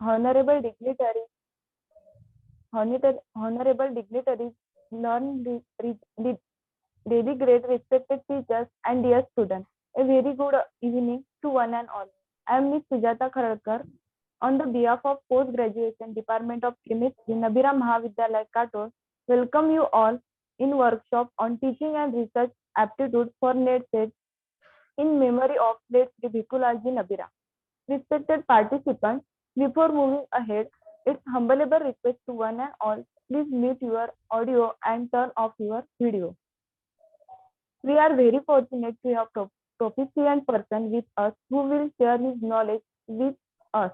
honorable dignitaries, honorable dignitaries, learn, really great respected teachers and dear students. A very good evening to one and all. I am Ms. Sujata Kharalkar. On the behalf of Post Graduation Department of Chemistry, Nabira Mahavidyalaya Kator, welcome you all in workshop on teaching and research aptitude for NET set in memory of late Sri Bhikulalji Nabira. Respected participants, before moving ahead, it's humble request to one and all, please mute your audio and turn off your video. We are very fortunate to have proficient person with us who will share his knowledge with us.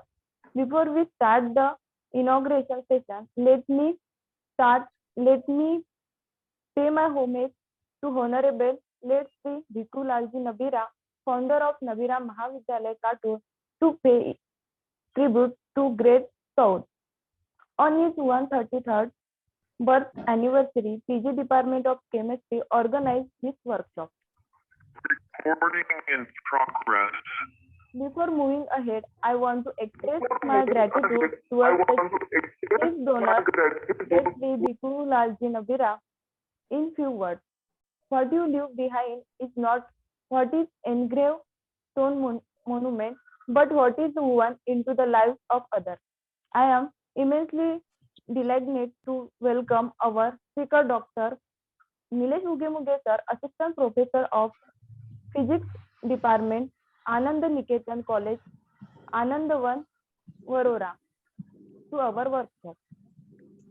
Before we start the inauguration session, let me pay my homage to Honorable late Sri Bhikulalji Nabira, founder of Nabira Mahavidyalaya Katur, to pay tribute to great Saud. On his 133rd birth anniversary, PG Department of Chemistry organized this workshop. Recording in progress. Before moving ahead, I want to express my gratitude towards the donor, Sri Bhikulalji Nabira, in few words. What you leave behind is not what is engraved stone monument, but what is woven into the lives of others. I am immensely delighted to welcome our speaker, Dr. Nilesh Ugemuge sir, Assistant Professor of Physics Department, Anand Niketan College, Anandavan, Varora, to our workshop.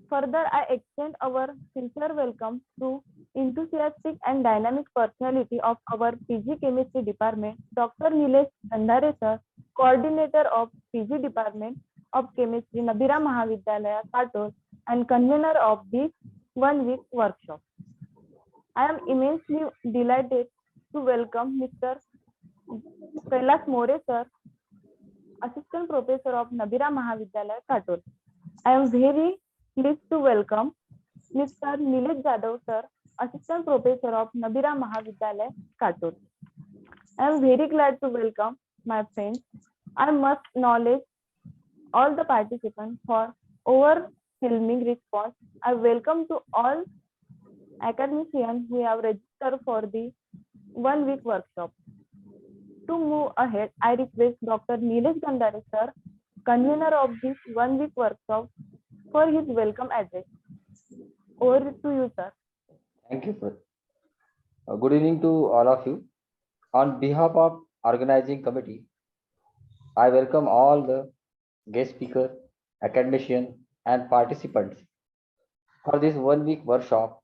Further, I extend our sincere welcome to enthusiastic and dynamic personality of our PG Chemistry Department, Dr. Nilesh Gandhare sir, Coordinator of PG Department of Chemistry, Nabira Mahavidyalaya, Katur, and convener of this one-week workshop. I am immensely delighted to welcome Mr. Kailash More sir, Assistant Professor of Nabira Mahavidyalaya, Katur. I am very pleased to welcome Mr. Nilesh Jadhav sir, Assistant Professor of Nabira Mahavidyalaya, Katur. I am very glad to welcome my friends. I must acknowledge all the participants for overwhelming response. I welcome to all academicians who have registered for the one-week workshop. To move ahead, I request Dr. Nilesh Gandhare sir, convener of this one-week workshop, for his welcome address. Over to you, sir. Thank you, sir. Good evening to all of you. On behalf of organizing committee, I welcome all the guest speakers, academicians, and participants for this one-week workshop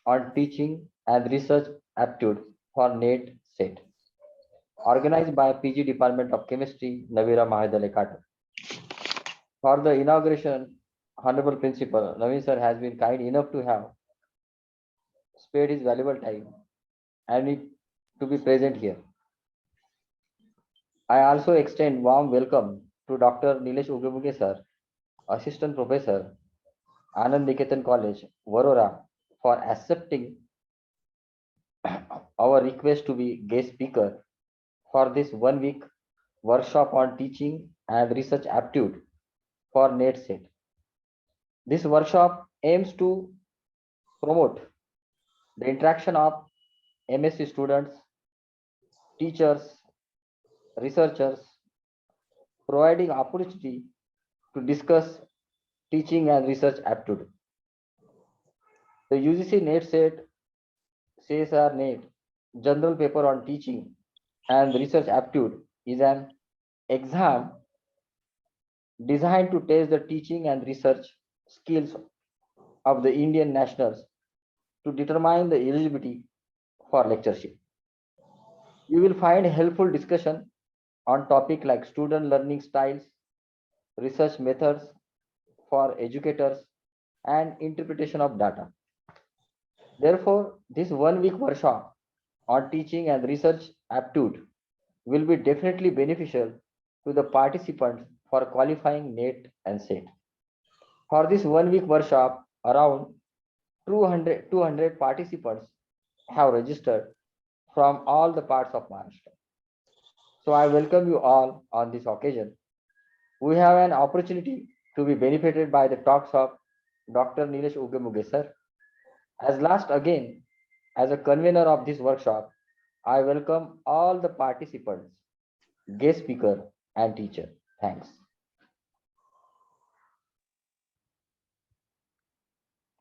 on teaching and research aptitude for NET set, organized by PG Department of Chemistry, Nabira Mahavidyalaya, Katur. For the inauguration, Honorable Principal Naveen sir has been kind enough to have spared his valuable time and to be present here. I also extend warm welcome to Dr. Nilesh Ugemuge sir, Assistant Professor, Anand Niketan College, Varora, for accepting our request to be guest speaker for this one-week workshop on teaching and research aptitude for NET set. This workshop aims to promote the interaction of MSc students, teachers, researchers, providing opportunity to discuss teaching and research aptitude. The UGC NET set CSR NET General Paper on Teaching and Research Aptitude is an exam designed to test the teaching and research skills of the Indian nationals to determine the eligibility for lectureship. You will find helpful discussion on topic like student learning styles, research methods for educators, and interpretation of data. Therefore, this one-week workshop on teaching and research aptitude will be definitely beneficial to the participants for qualifying NET and SET. For this one-week workshop, around 200 participants have registered from all the parts of Maharashtra. So I welcome you all on this occasion. we have an opportunity to be benefited by the talks of Dr. Nilesh Ugemuge sir. As last again, as a convener of this workshop, I welcome all the participants, guest speaker and teacher. Thanks.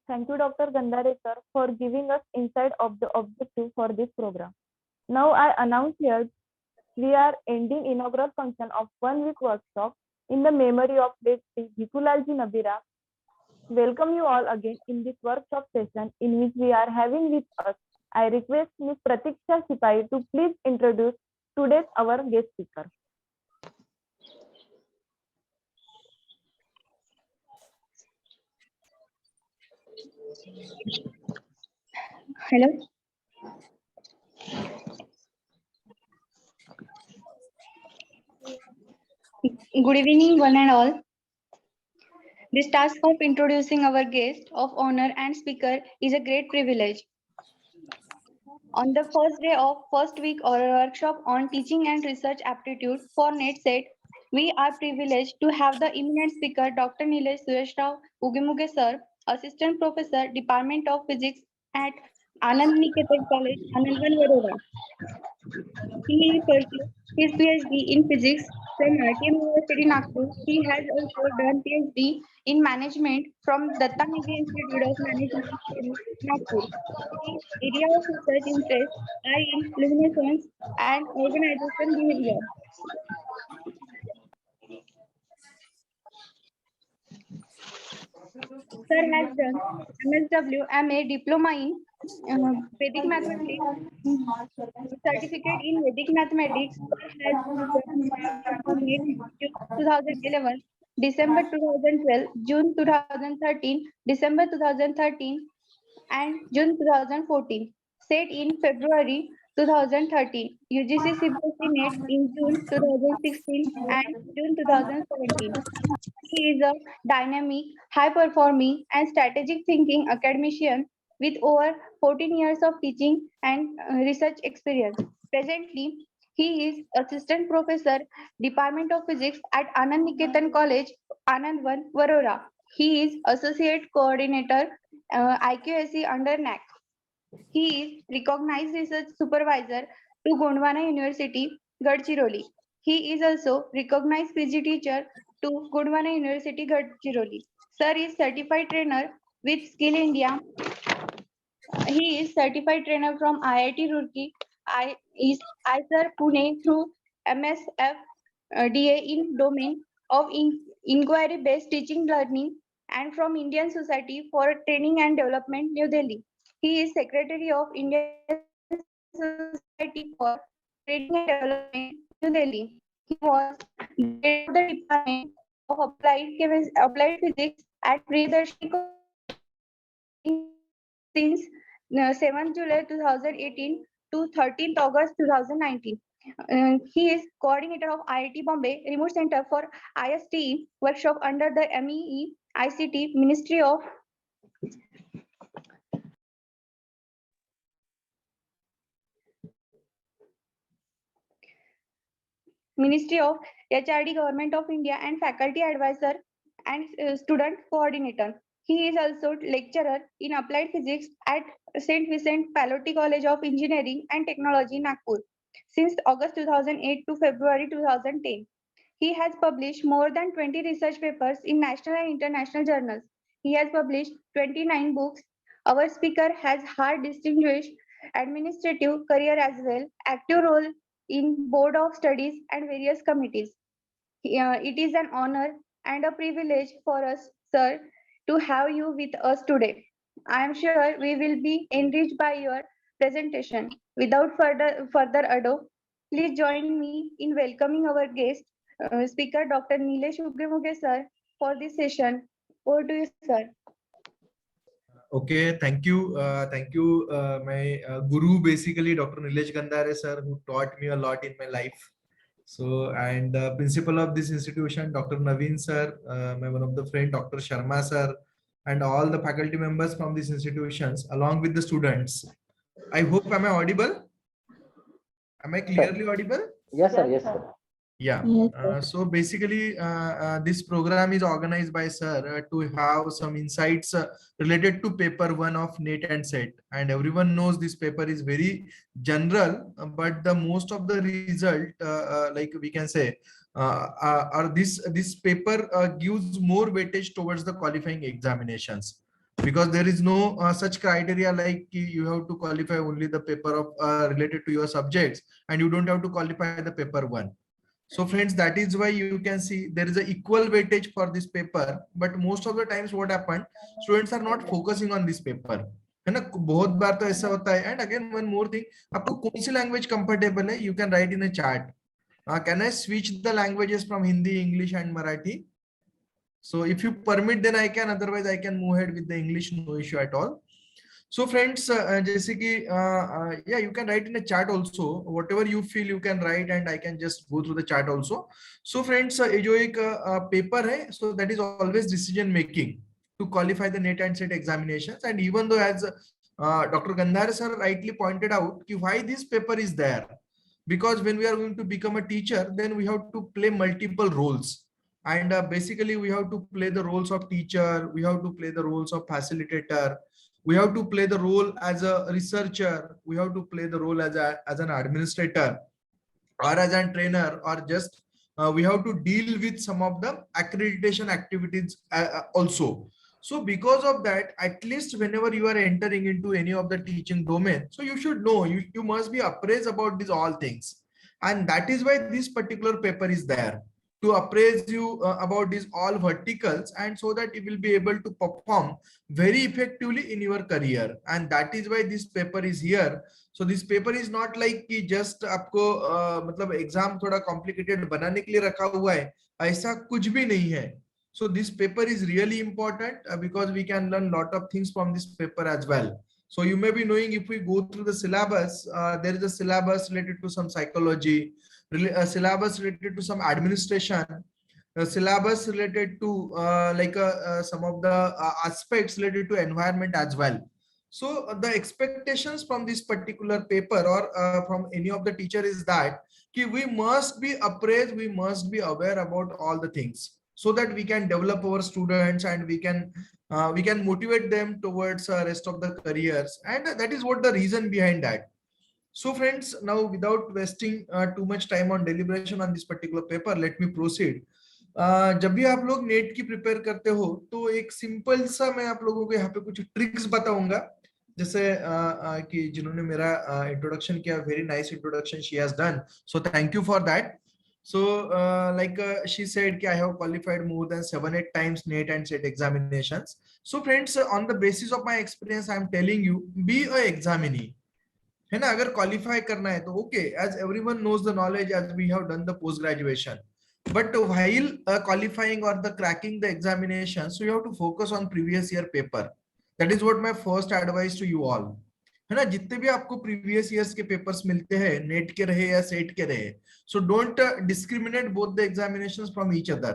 Thank you, Dr. Gandhare sir, for giving us insight of the objective for this program. Now I announce here we are ending inaugural function of 1 week workshop in the memory of late Sri Bhikulalji Nabira. Welcome you all again in this workshop session in which we are having with us. I request Ms. Pratiksha Sipai to please introduce today's our guest speaker. Hello. Good evening, one and all. This task of introducing our guest of honor and speaker is a great privilege. On the first day of first week or a workshop on teaching and research aptitude for NET-SET, we are privileged to have the eminent speaker Dr. Nilesh Sureshrav Ugemuge sir, Assistant Professor, Department of Physics at Anand Niketan College, Anandvan, Vadodara. He pursued his PhD in physics from RTM University, Nagpur. He has also done PhD in management from Dattanagari Institute of Management, Nagpur. His area of research interests are in luminescence and organization behavior. Sir has done MSW, MA, Diploma in Vedic Mathematics, certificate in Vedic Mathematics. Sir has done NET June 2011, December 2012, June 2013, December 2013, and June 2014. Set in February 2013. UGC CBSE NET in June 2016 and June 2017. He is a dynamic, high-performing, and strategic thinking academician with over 14 years of teaching and research experience. Presently, he is Assistant Professor, Department of Physics at Anand Niketan College, Anandvan, Varora. He is Associate Coordinator, IQAC under NAC. He is recognized research supervisor to Gondwana University, Gadchiroli. He is also recognized PG teacher to Gondwana University, Gadchiroli. Sir is certified trainer with Skill India. He is certified trainer from IIT Roorkee, IISER Pune through MSF DA in domain of inquiry-based teaching learning and from Indian Society for Training and Development, New Delhi. He is Secretary of Indian Society for Training and Development, New Delhi. He was head of the Department of Applied Physics at Priyadarshini since 7th July 2018 to 13th August 2019. He is coordinator of IIT Bombay Remote Center for ISTE workshop under the MEE ICT Ministry of HRD Government of India and faculty advisor and student coordinator. He is also lecturer in applied physics at St. Vincent Pallotti College of Engineering and Technology, Nagpur, since August 2008 to February 2010. He has published more than 20 research papers in national and international journals. He has published 29 books. Our speaker has had distinguished administrative career as well, active role in board of studies and various committees. It is an honor and a privilege for us, sir, to have you with us today. I am sure we will be enriched by your presentation. Without further ado, please join me in welcoming our guest, speaker Dr. Nilesh Ugemuge sir, for this session. Over to you, sir. Okay, thank you. My guru, basically, Dr. Nilesh Gandhare sir, who taught me a lot in my life. So, and the principal of this institution, Dr. Naveen sir, my one of the friend, Dr. Sharma sir, and all the faculty members from these institutions, along with the students. I hope, am I audible? Am I clearly audible? Yes, sir. Yes, sir. Yeah. Yes, sir. So basically, this program is organized by sir to have some insights related to paper one of NET and SET. And everyone knows this paper is very general, but the most of the result, like we can say, or this paper gives more weightage towards the qualifying examinations, because there is no such criteria like you have to qualify only the paper of related to your subjects, and you don't have to qualify the paper one. So friends, that is why you can see there is a equal weightage for this paper, but most of the times what happened, students are not focusing on this paper, है ना? बहुत बार तो ऐसा होता है. And again one more thing, आपको कौन सी language comfortable है, you can write in a chat. Can I switch the languages from Hindi, English and Marathi? So if you permit, then I can, otherwise I can move ahead with the English, no issue at all. So friends, जैसे कि yeah, you can write in a chat also, whatever you feel you can write, and I can just go through the chat also. So friends, ये जो एक paper है, so that is always decision making to qualify the NET and SET examinations. And even though as Dr. Gandhar sir rightly pointed out, कि why this paper is there, because when we are going to become a teacher, then we have to play multiple roles. And basically we have to play the roles of teacher, we have to play the roles of facilitator, we have to play the role as a researcher, we have to play the role as an administrator or as a trainer, or just we have to deal with some of the accreditation activities also. So because of that, at least whenever you are entering into any of the teaching domain, so you should know, you must be appraised about these all things. And that is why this particular paper is there, to appraise you about these all verticals, and so that you will be able to perform very effectively in your career. And that is why this paper is here. So this paper is not like कि just आपको मतलब exam थोड़ा complicated बनाने के लिए रखा हुआ है, ऐसा कुछ भी नहीं है. So this paper is really important because we can learn lot of things from this paper as well. So you may be knowing, if we go through the syllabus, there is a syllabus related to some psychology, a syllabus related to some administration, a syllabus related to some of the aspects related to environment as well. So the expectations from this particular paper or from any of the teacher is that we must be appraised, we must be aware about all the things, so that we can develop our students and we can motivate them towards rest of the careers. And that is what the reason behind that. So friends, now without wasting too much time on deliberation on this particular paper, let me proceed. जब भी आप लोग net की prepare करते हो, तो एक simple सा मैं आप लोगों को यहाँ पे कुछ ट्रिक्स बताऊंगा. जैसे कि जिन्होंने मेरा इंट्रोडक्शन किया, very nice introduction she has done, so thank you for that. So she said I have qualified more than 7-8 times NET and SET examinations. So friends, on the basis of my experience, I am telling you, be a examinee. है ना? अगर qualify करना है तो okay, as everyone knows the knowledge, as we have done the post graduation. But while qualifying or the cracking the examination, so you have to focus on previous year paper. That is what my first advice to you all. है ना? जितने भी आपको previous years के papers मिलते हैं, net के रहे या सेट के रहे, so don't discriminate both the examinations from each other,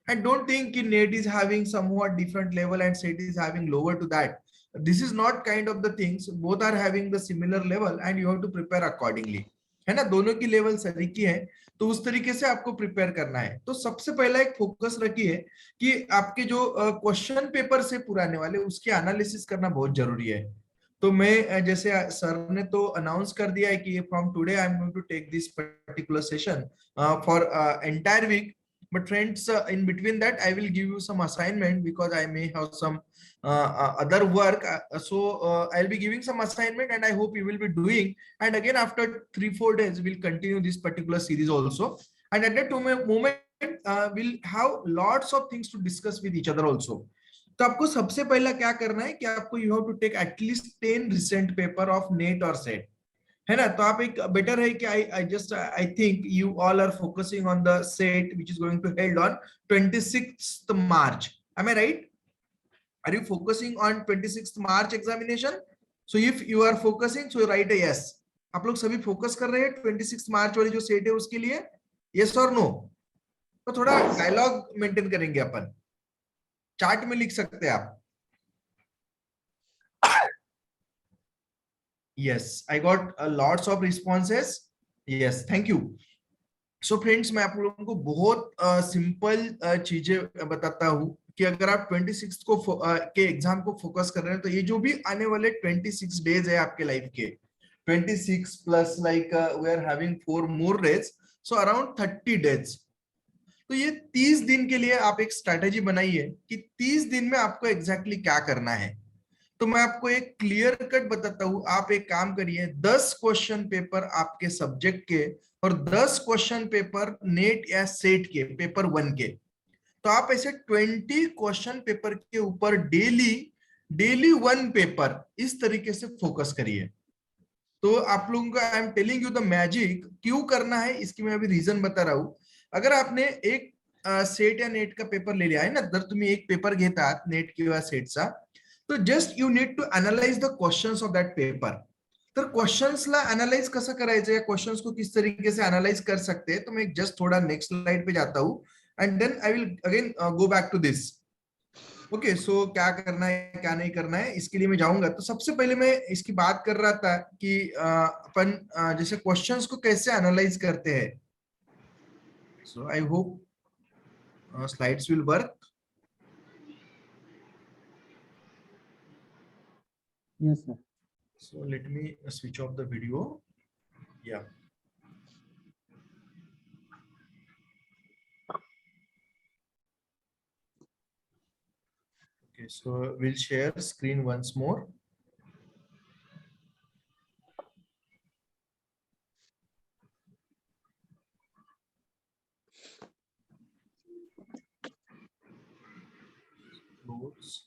and don't think कि NET is having somewhat different level and SET is having lower to that. This is not kind of the things. Both are having the similar level and you have to prepare accordingly. है ना? दोनों की level सरीकी है, तो उस तरीके से आपको प्रिपेयर करना है. तो सबसे पहला एक फोकस रखिए कि आपके जो क्वेश्चन पेपर से पुराने वाले, उसके एनालिसिस करना बहुत जरूरी है. तो मैं जैसे सर ने तो अनाउंस कर दिया है कि from today I am going to take this particular session for entire week. But friends, in between that, I will give you some assignment because I may have some other work. So I'll be giving some assignment and I hope you will be doing. And again, after 3-4 days, we'll continue this particular series also. And at that moment, we'll have lots of things to discuss with each other also. तो आपको सबसे पहला क्या करना है कि आपको you have to take at least 10 recent paper of NET और सेट, है ना? तो आप एक बेटर है कि I think you all are focusing on the SET which is going to held on 26th March. Am I right? Are you focusing on 26th March examination? So if you are focusing, so write a yes. आप लोग सभी focus कर रहे हैं 26 मार्च वाली जो set है उसके लिए? yes or no? तो थोड़ा डायलॉग मेंटेन करेंगे अपन, चार्ट में लिख सकते हैं आप. Yes, I got lots of responses. Yes, thank you. So friends, मैं आप लोगों को बहुत सिंपल चीजें बताता हूँ कि अगर आप 26 को के एग्जाम को फोकस कर रहे हैं, तो ये जो भी आने वाले 26 डेज है आपके लाइफ के, 26 plus like we are having 4 more days, so around 30 days. तो ये 30 दिन के लिए आप एक स्ट्रैटेजी बनाइए कि 30 दिन में आपको एग्जैक्टली क्या करना है। तो मैं आपको एक क्लियर कट बताता हूँ। आप एक काम करिए, 10 क्वेश्चन पेपर आपके सब्जेक्ट के और 10 क्वेश्चन पेपर नेट या सेट के पेपर 1 के। तो आप ऐसे 20 क्वेश्चन पेपर के ऊपर डेली 1 पेपर इस तरीके से फोकस करिए। तो आप लोगों का आई am telling you the magic, क्यों करना है इसकी मैं अभी रीजन बता रहा हूँ। अगर आपने एक सेट या नेट का पेपर ले लिया है ना, जर तुम्ही एक पेपर घेतात नेट किंवा सेटचा, तो just you need to analyse the questions of that paper. तर क्वेश्चंसला अनालाइज कसं करायचं, या क्वेश्चंस को किस तरीके से अनालाइज कर सकते हैं, तो मैं जस्ट थोड़ा नेक्स्ट स्लाइड पे जाता हूँ and then I will again go back to this. Okay, so क्या करना है क्या नहीं करना है इसके लिए मैं जाऊंगा। तो सबसे पहले मैं इसकी बात कर रहा था कि अपन जैसे क्वेश्चंस को कैसे एनालाइज करते हैं। So I hope slides will work. Yes, sir. So let me switch off the video. Yeah. Okay, so we'll share screen once more. Close.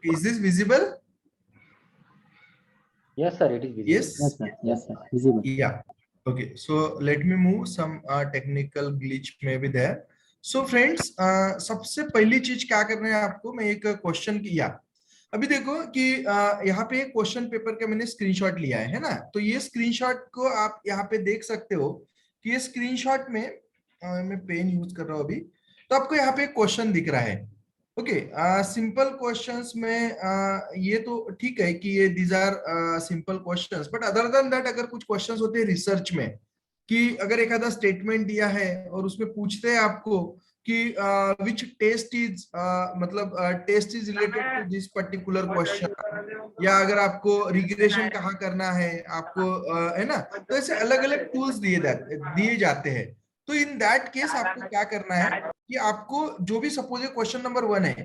Okay, is this visible? Yes, sir, it is visible. Yes. Yes, sir. Yes, sir. Visible. Yeah. Okay, so let me move some technical glitch may be there. So friends, सबसे पहली चीज क्या करना है आपको, मैं एक question किया। अभी देखो कि यहाँ पे एक क्वेश्चन पेपर का मैंने स्क्रीनशॉट लिया है ना। तो ये स्क्रीनशॉट को आप यहाँ पे देख सकते हो कि ये स्क्रीनशॉट में मैं पेन यूज कर रहा हूँ अभी। तो आपको यहाँ पे एक क्वेश्चन दिख रहा है। ओके, सिंपल क्वेश्चंस में ये तो ठीक है कि ये these are simple questions, but other than that अगर कुछ क्वेश्चंस होते हैं रिसर्च में, कि अगर एक आधा स्टेटमेंट दिया है और उसमें पूछते हैं आपको कि विच टेस्ट इज मतलब test is related to this particular question, या अगर आपको रिग्रेशन कहाँ करना है आपको है ना, तो ऐसे अलग अलग टूल्स दिए जाते हैं। तो इन दैट केस आपको क्या करना है कि आपको जो भी सपोज क्वेश्चन नंबर 1 है,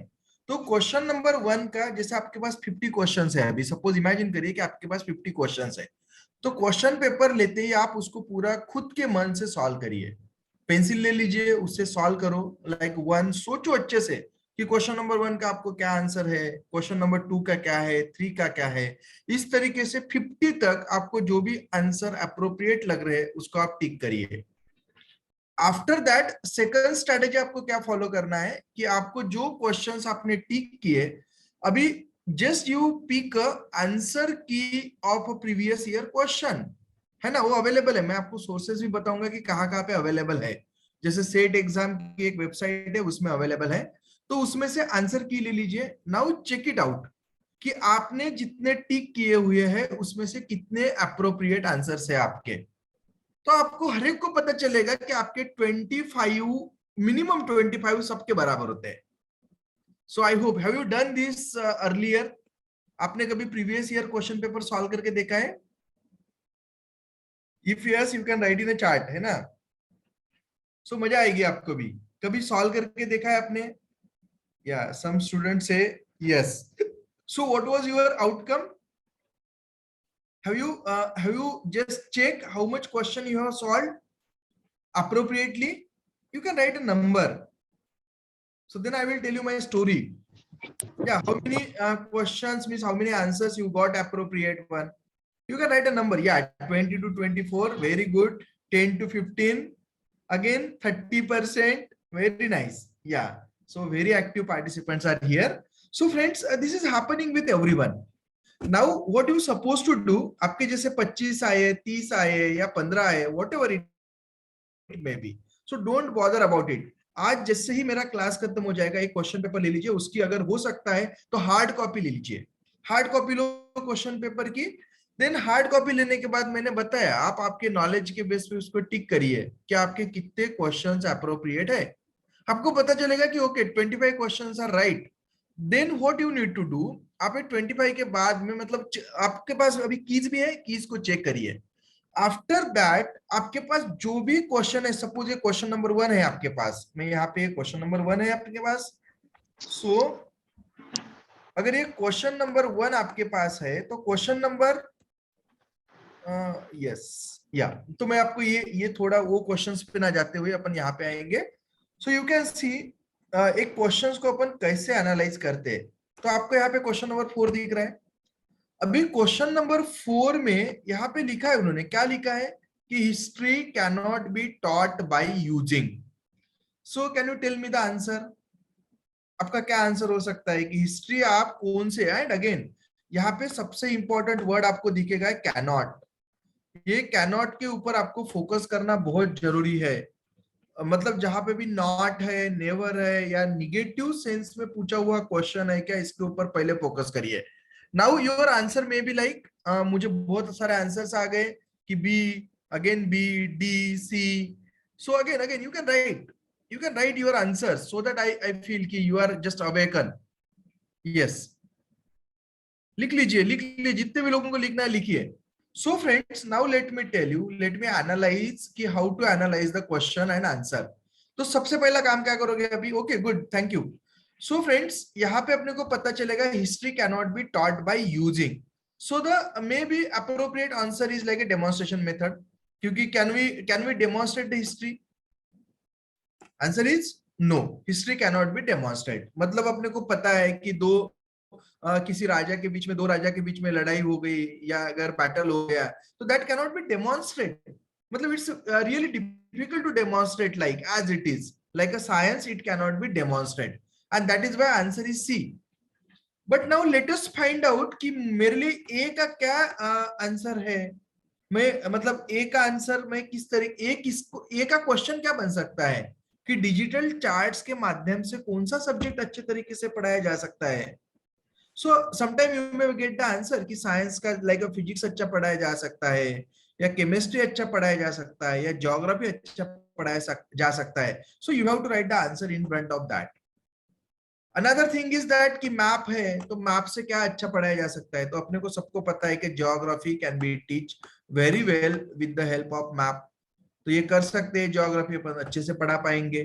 तो क्वेश्चन नंबर 1 का जैसे आपके पास 50 क्वेश्चंस है, अभी सपोज इमेजिन करिए कि आपके पास 50 क्वेश्चंस है, तो क्वेश्चन पेपर लेते ही आप उसको पूरा खुद के मन से सॉल्व करिए। पेंसिल ले लीजिए, उससे सॉल्व करो, लाइक 1 सोचो अच्छे से कि क्वेश्चन नंबर 1 का आपको क्या आंसर है, क्वेश्चन नंबर 2 का क्या है, 3 का क्या है। इस तरीके से 50 तक आपको जो भी आंसर अप्रोप्रिएट लग रहे हैं उसको आप टिक करिए। आफ्टर दैट सेकंड स्ट्रेटेजी आपको क्या फॉलो करना है कि आपको जो क्वेश्चंस आपने टिक किए, अभी जस्ट यू पिक आंसर की of a previous year question, है ना, वो अवेलेबल है। मैं आपको सोर्सेज भी बताऊंगा कि कहाँ कहाँ पे अवेलेबल है। जैसे सेट एग्जाम की एक वेबसाइट है, उसमें अवेलेबल है, तो उसमें से आंसर की ले लीजिए। नाउ चेक इट आउट कि आपने जितने टिक किए हुए हैं उसमें से कितने अप्रोप्रिएट आंसर है आपके। तो आपको हर एक को पता चलेगा कि आपके 25 मिनिमम 25 सबके बराबर होते हैं। So I hope have you done this earlier. आपने कभी previous year question paper solve करके देखा है? If yes you can write in the chart, है ना। सो मजा आएगी आपको भी। कभी सॉल्व करके देखा है आपने? या सम स्टूडेंट से yes. So what was your outcome? Have you just checked how much question you have solved appropriately? You can write a number. So then I will tell you my story. Yeah, how many questions means how many answers you got appropriate one. You can write a number. Yeah, 20 to 24, very good. 10 to 15, again 30%, very nice. Yeah, so very active participants are here. So friends, this is happening with everyone. Now what you suppose to do, आपके जैसे 25 आए, 30 आए या 15 आए, whatever it may be, so don't bother about it. आज जैसे ही मेरा class खत्म हो जाएगा, एक क्वेश्चन पेपर ले लीजिए, उसकी अगर हो सकता है तो हार्ड कॉपी ले लीजिए। हार्ड कॉपी लो क्वेश्चन पेपर की, देन हार्ड कॉपी लेने के बाद मैंने बताया आप आपके नॉलेज के बेस पे उसको टिक करिए कि आपके कितने क्वेश्चंस अप्रोप्रिएट है। आपको पता चलेगा कि okay 25 questions are right. Then what you need to do, आप 25 के बाद में मतलब आपके पास अभी कीज भी है, कीज को चेक करिए। आफ्टर दैट आपके पास जो भी क्वेश्चन है, सपोज ये क्वेश्चन नंबर 1 है आपके पास, मैं यहाँ पे क्वेश्चन नंबर 1 है आपके पास। सो अगर ये क्वेश्चन नंबर 1 आपके पास है तो क्वेश्चन नंबर यस या तो मैं आपको ये थोड़ा वो क्वेश्चंस पे ना जाते हुए अपन यहाँ पे आएंगे। सो यू कैन सी एक क्वेश्चंस को अपन कैसे एनालाइज करते हैं। तो आपको यहाँ पे क्वेश्चन नंबर 4 दिख रहा है। अभी क्वेश्चन नंबर 4 में यहाँ पे लिखा है, उन्होंने क्या लिखा है कि history can not be taught by using. So can you tell me the answer. आपका क्या आंसर हो सकता है कि हिस्ट्री आप कौन से, एंड अगेन यहाँ पे सबसे इंपॉर्टेंट वर्ड आपको दिखेगा कैनॉट। ये कैनॉट के ऊपर आपको फोकस करना बहुत जरूरी है। मतलब जहां पे भी नॉट है, नेवर है या निगेटिव सेंस में पूछा हुआ क्वेश्चन है क्या, इसके ऊपर पहले फोकस करिए। नाउ योर आंसर में बी लाइक मुझे बहुत सारे आंसर्स आ गए कि B, again B, D, C. So again again you can write your answers so that I feel कि you are just awaken. Yes, लिख लीजिए जितने भी लोगों को लिखना है लिखिए। So friends, now let me analyze कि how to analyze the question and answer. तो सबसे पहला काम क्या करोगे अभी? Okay good, thank you. So friends, यहाँ पे अपने को पता चलेगा history cannot be taught by using. So the may be appropriate answer is like a demonstration method, क्योंकि can we demonstrate the history? Answer is no, history cannot be demonstrate. मतलब अपने को पता है कि किसी राजा के बीच में, दो राजा के बीच में लड़ाई हो गई या अगर बैटल हो गया तो दैट कैनॉट बी डेमोन्स्ट्रेट। मतलब it's really difficult to demonstrate like as it is, like a science it cannot be demonstrate, and that is why answer is C. But now let us find out कि मेरे लिए ए का क्या answer है। मैं मतलब ए का आंसर मैं किस तरीके, ए का क्वेश्चन क्या बन सकता है कि डिजिटल चार्ट्स के माध्यम से कौन सा सब्जेक्ट अच्छे तरीके से पढ़ाया जा सकता है। So sometime you may get the answer कि साइंस का लाइक फिजिक्स अच्छा पढ़ाया जा सकता है, या केमिस्ट्री अच्छा पढ़ाया जा सकता है, या ज्योग्राफी अच्छा पढ़ाया जा सकता है। So you have to write the answer in front of that. Another thing is that कि मैप है, तो मैप से क्या अच्छा पढ़ाया जा सकता है। तो अपने को सबको पता है कि geography can be teach very well with the help of map. तो ये कर सकते हैं, ज्योग्राफी अपन अच्छे से पढ़ा पाएंगे।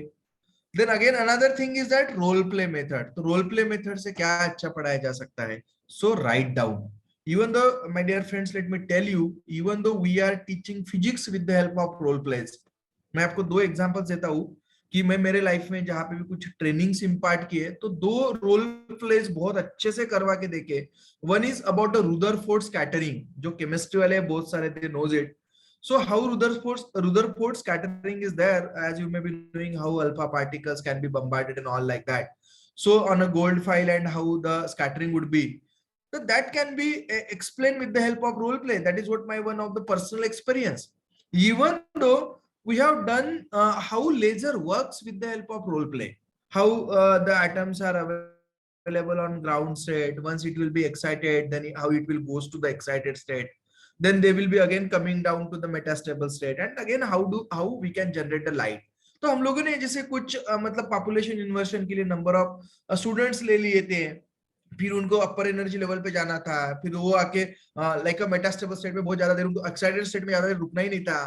Then again another thing is that role play method. तो रोल प्ले मेथड से क्या अच्छा पढ़ाया जा सकता है। So write down. even though my dear friends, let me tell you, even though we are teaching physics with the help of role plays, मैं आपको दो एग्जांपल्स देता हूँ कि मैं मेरे लाइफ में जहां पे भी कुछ ट्रेनिंग्स इम्पार्ट किए तो दो रोल प्लेस बहुत अच्छे से करवा के देखे। One is about the Rutherford scattering, जो केमिस्ट्री वाले बहुत सारे थे knows it. So how Rutherford scattering is there, as you may be knowing how alpha particles can be bombarded and all like that. So on a gold file and how the scattering would be. So that can be explained with the help of role play. That is what my one of the personal experience. Even though we have done how laser works with the help of role play, how the atoms are available on ground state. Once it will be excited, then how it will goes to the excited state. Then they will be again coming down to the metastable state, and again how we can generate the light. तो हम लोगों ने जैसे कुछ मतलब population inversion के लिए number of students ले लिए थे, फिर उनको अपर एनर्जी लेवल पे जाना था, फिर वो आके लाइक मेटास्टेबल स्टेट में बहुत ज्यादा देर, उनको एक्साइटेड स्टेट में ज्यादा देर रुकना ही नहीं था।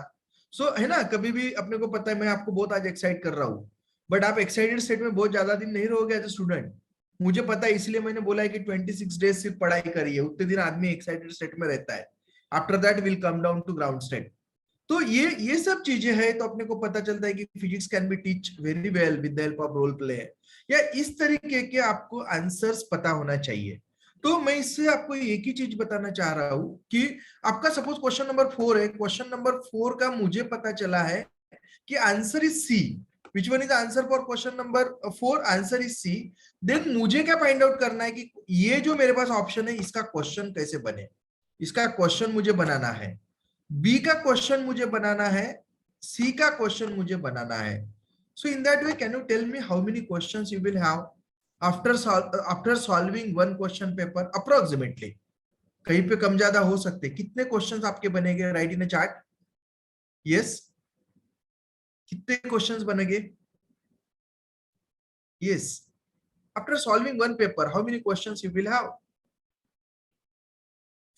सो है ना, कभी भी अपने को पता है मैं आपको बहुत आज एक्साइट कर रहा हूँ, बट आप एक्साइटेड स्टेट में बहुत ज्यादा दिन नहीं रहोगे एज ए स्टूडेंट। मुझे पता है, इसलिए मैंने बोला है कि 26 डेज सिर्फ पढ़ाई करिए, उतने दिन आदमी एक्साइटेड स्टेट में रहता है। After that will come down to ground state. तो ये सब चीजें है, तो अपने को पता चलता है कि physics can be teach very well with the help of role play, या इस तरीके के आपको आंसर्स पता होना चाहिए। तो मैं इससे आपको एक ही चीज बताना चाह रहा हूं कि आपका सपोज क्वेश्चन नंबर 4 है, क्वेश्चन नंबर 4 का मुझे पता चला है कि answer is C. Which one is answer for question number 4? Answer is C. Then मुझे क्या फाइंड आउट करना है कि ये जो मेरे पास ऑप्शन है इसका क्वेश्चन कैसे बने। इसका क्वेश्चन मुझे बनाना है, बी का क्वेश्चन मुझे बनाना है, सी का क्वेश्चन मुझे बनाना है। So in that way, can you tell me how many questions you will have after solving one question paper approximately? कहीं पे कम ज्यादा हो सकते. कितने क्वेश्चंस आपके बनेंगे? Right in a chart. Yes, कितने क्वेश्चंस बनेंगे? Yes. After solving one paper, how many questions you will have?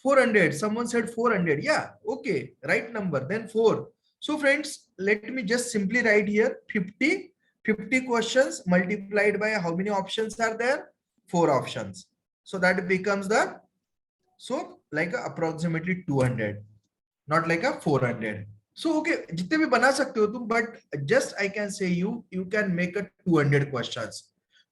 400. Someone said 400. Yeah, okay, right number. Then 4. So friends, let me just simply write here 50. 50 questions multiplied by how many options are there? 4 options. So that becomes the, so like approximately 200, not like a 400. So okay, जितने भी बना सकते हो तुम, but just I can say you can make a 200 questions.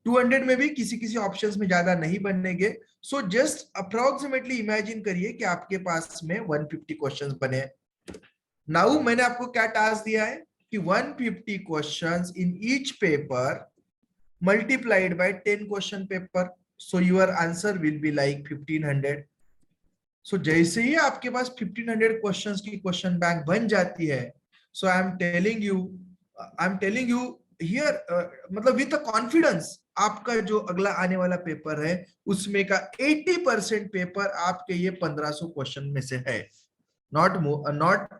200 में भी किसी किसी ऑप्शंस में ज्यादा नहीं बनेंगे. सो जस्ट अप्रोक्सीमेटली इमेजिन करिए कि आपके पास में 150 क्वेश्चंस बने. नाउ मैंने आपको क्या टास्क दिया है कि 150 questions in each paper multiplied by 10 question paper. So your answer will be like 1500. So जैसे ही आपके पास 1500 क्वेश्चंस की क्वेश्चन बैंक बन जाती है, so I am telling you here, मतलब विद कॉन्फिडेंस, आपका जो अगला आने वाला पेपर है उसमें का 80% पेपर आपके ये 1500 क्वेश्चन में से है. नॉट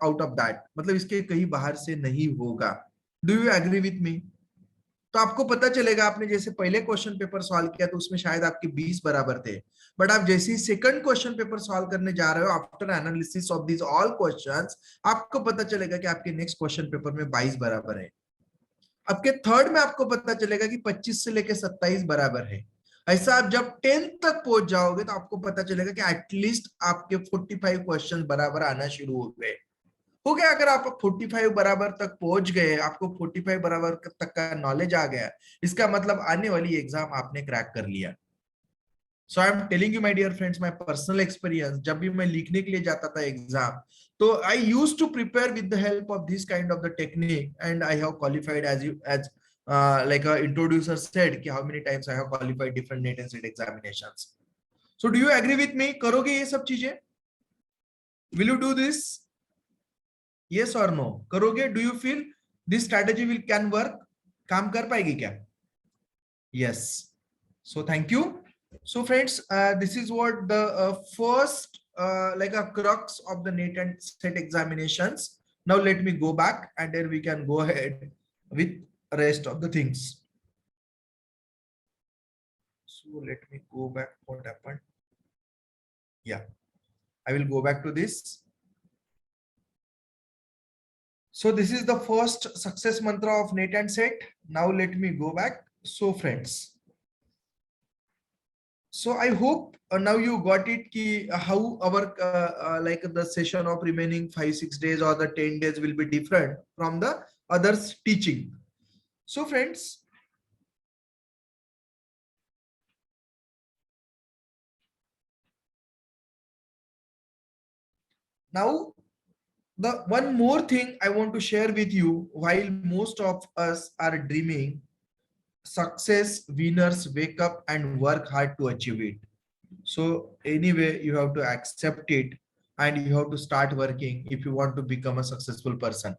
आउट ऑफ दैट, मतलब इसके कहीं बाहर से नहीं होगा. Do you agree with me? तो आपको पता चलेगा, आपने जैसे पहले क्वेश्चन पेपर सॉल्व किया तो उसमें शायद आपके 20 बराबर थे, बट आप जैसे ही सेकंड क्वेश्चन पेपर सॉल्व करने जा रहे हो, after analysis of this all questions, आपको पता चलेगा कि आपके नेक्स्ट क्वेश्चन पेपर में 22 बराबर है. आपके थर्ड में आपको पता चलेगा कि 25 से लेके 27 बराबर है. ऐसा आप जब 10 तक पहुंच जाओगे तो आपको पता चलेगा कि एटलीस्ट आपके 45 क्वेश्चन बराबर आना शुरू हो गए. हो गया. अगर आप 45 बराबर तक पहुंच गए, आपको 45 बराबर तक का नॉलेज आ गया, इसका मतलब आने वाली एग्जाम आपने क्रैक कर लिया. So I am telling you my dear friends, my personal experience. जब भी मैं लिखने के लिए जाता था एग्जाम, तो I used to prepare with the help of this kind of the technique, and I have qualified as like a introducer said कि how many times I have qualified different NET and SET examinations. So do you agree with me? करोगे ये सब चीजें? Will you do this? Yes or no? करोगे? Do you feel this strategy will can work? काम कर पाएगी क्या? Yes. So thank you. So friends, this is what the first like a crux of the NET and SET examinations. Now let me go back and then we can go ahead with rest of the things. So let me go back. What happened? Yeah, I will go back to this. So this is the first success mantra of NET and SET. Now let me go back. So friends, so I hope now you got it ki how our like the session of remaining 5-6 days or the 10 days will be different from the others teaching. So friends, now the one more thing I want to share with you, while most of us are dreaming success, winners wake up and work hard to achieve it. So anyway, you have to accept it and you have to start working if you want to become a successful person.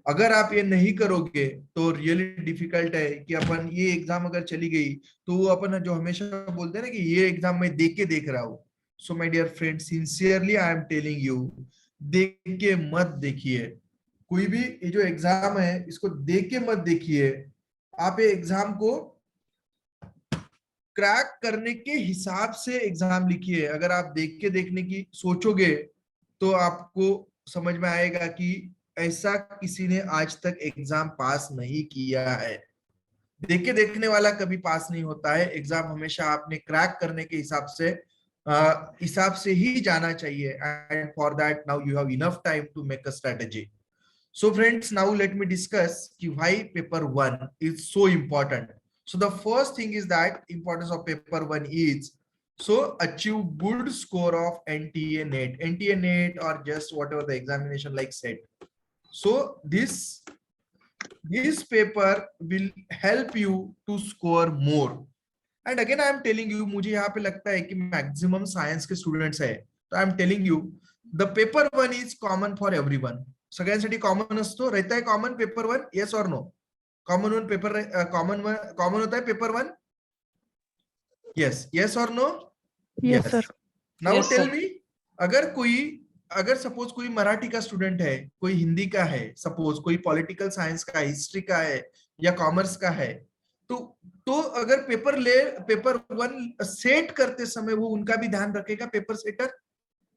अगर आप ये नहीं करोगे तो really difficult है कि अपन ये exam अगर चली गई तो अपन जो हमेशा बोलते हैं ना कि ये एग्जाम मैं देख रहा हूँ. So my dear friend, sincerely I am telling you, देख के मत देखिए. कोई भी ये जो एग्जाम है इसको देख के मत देखिए. आप ये एग्जाम को क्रैक करने के हिसाब से एग्जाम लिखिए. अगर आप देख के देखने की सोचोगे तो आपको समझ में आएगा कि ऐसा किसी ने आज तक एग्जाम पास नहीं किया है. देख के देखने वाला कभी पास नहीं होता है. एग्जाम हमेशा आपने क्रैक करने के हिसाब से ही जाना चाहिए. And for that now you have enough time to make a strategy. So friends, now let me discuss कि why paper 1 is so important. So the first thing is that importance of paper 1 is so achieve good score of NTA NET or just whatever the examination like said. So this paper will help you to score more. And again I am telling you, मुझे यहाँ पे लगता है कि maximum science के students है, तो I am telling you the paper 1 is common for everyone. सगळ्यांसाठी common असतो, रहता है common paper 1, yes or no? Common one paper common होता है paper 1. yes or no? Yes sir. Now Yes, tell sir. me अगर suppose कोई मराठी का student है, कोई हिंदी का है, सपोज कोई पॉलिटिकल साइंस का, हिस्ट्री का है या कॉमर्स का है, तो अगर पेपर 1 सेट करते समय वो उनका भी ध्यान रखेगा, पेपर सेटर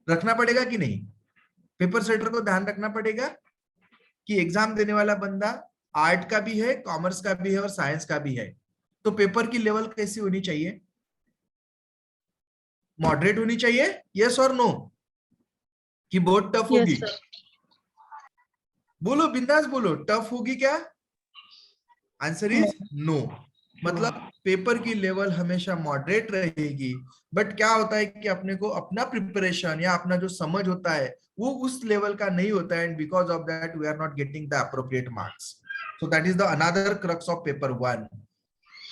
रखना पड़ेगा कि नहीं? पेपर सेटर को ध्यान रखना पड़ेगा कि एग्जाम देने वाला बंदा आर्ट का भी है, कॉमर्स का भी है और साइंस का भी है। तो पेपर की लेवल कैसी होनी चाहिए? मॉडरेट होनी चाहिए, यस और नो? कि बहुत टफ होगी? बोलो, बिंदास बोलो, टफ होगी क्या? Answer is no. मतलब पेपर की लेवल हमेशा मॉडरेट रहेगी, बट क्या होता है कि अपने को अपना प्रिपरेशन या अपना जो समझ होता है वो उस लेवल का नहीं होता है, and because of that we are not getting the appropriate marks. So that is the another crux of paper 1.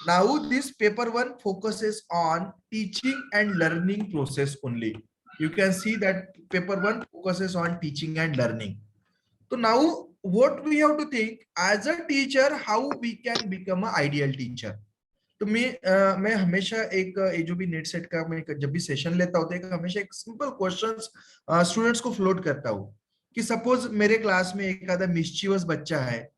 Now this paper 1 focuses on teaching and learning process only. You can see that paper 1 focuses on teaching and learning. So now what we have to think as a teacher, how we can become an ideal teacher. तो मैं हमेशा एक ये जो भी net set का मैं जब भी सेशन लेता हूँ तो एक हमेशा एक सिंपल क्वेश्चंस स्टूडेंट्स को फ्लोट करता हूँ कि सपोज मेरे क्लास में एक आधा मिस्चीवस बच्चा है,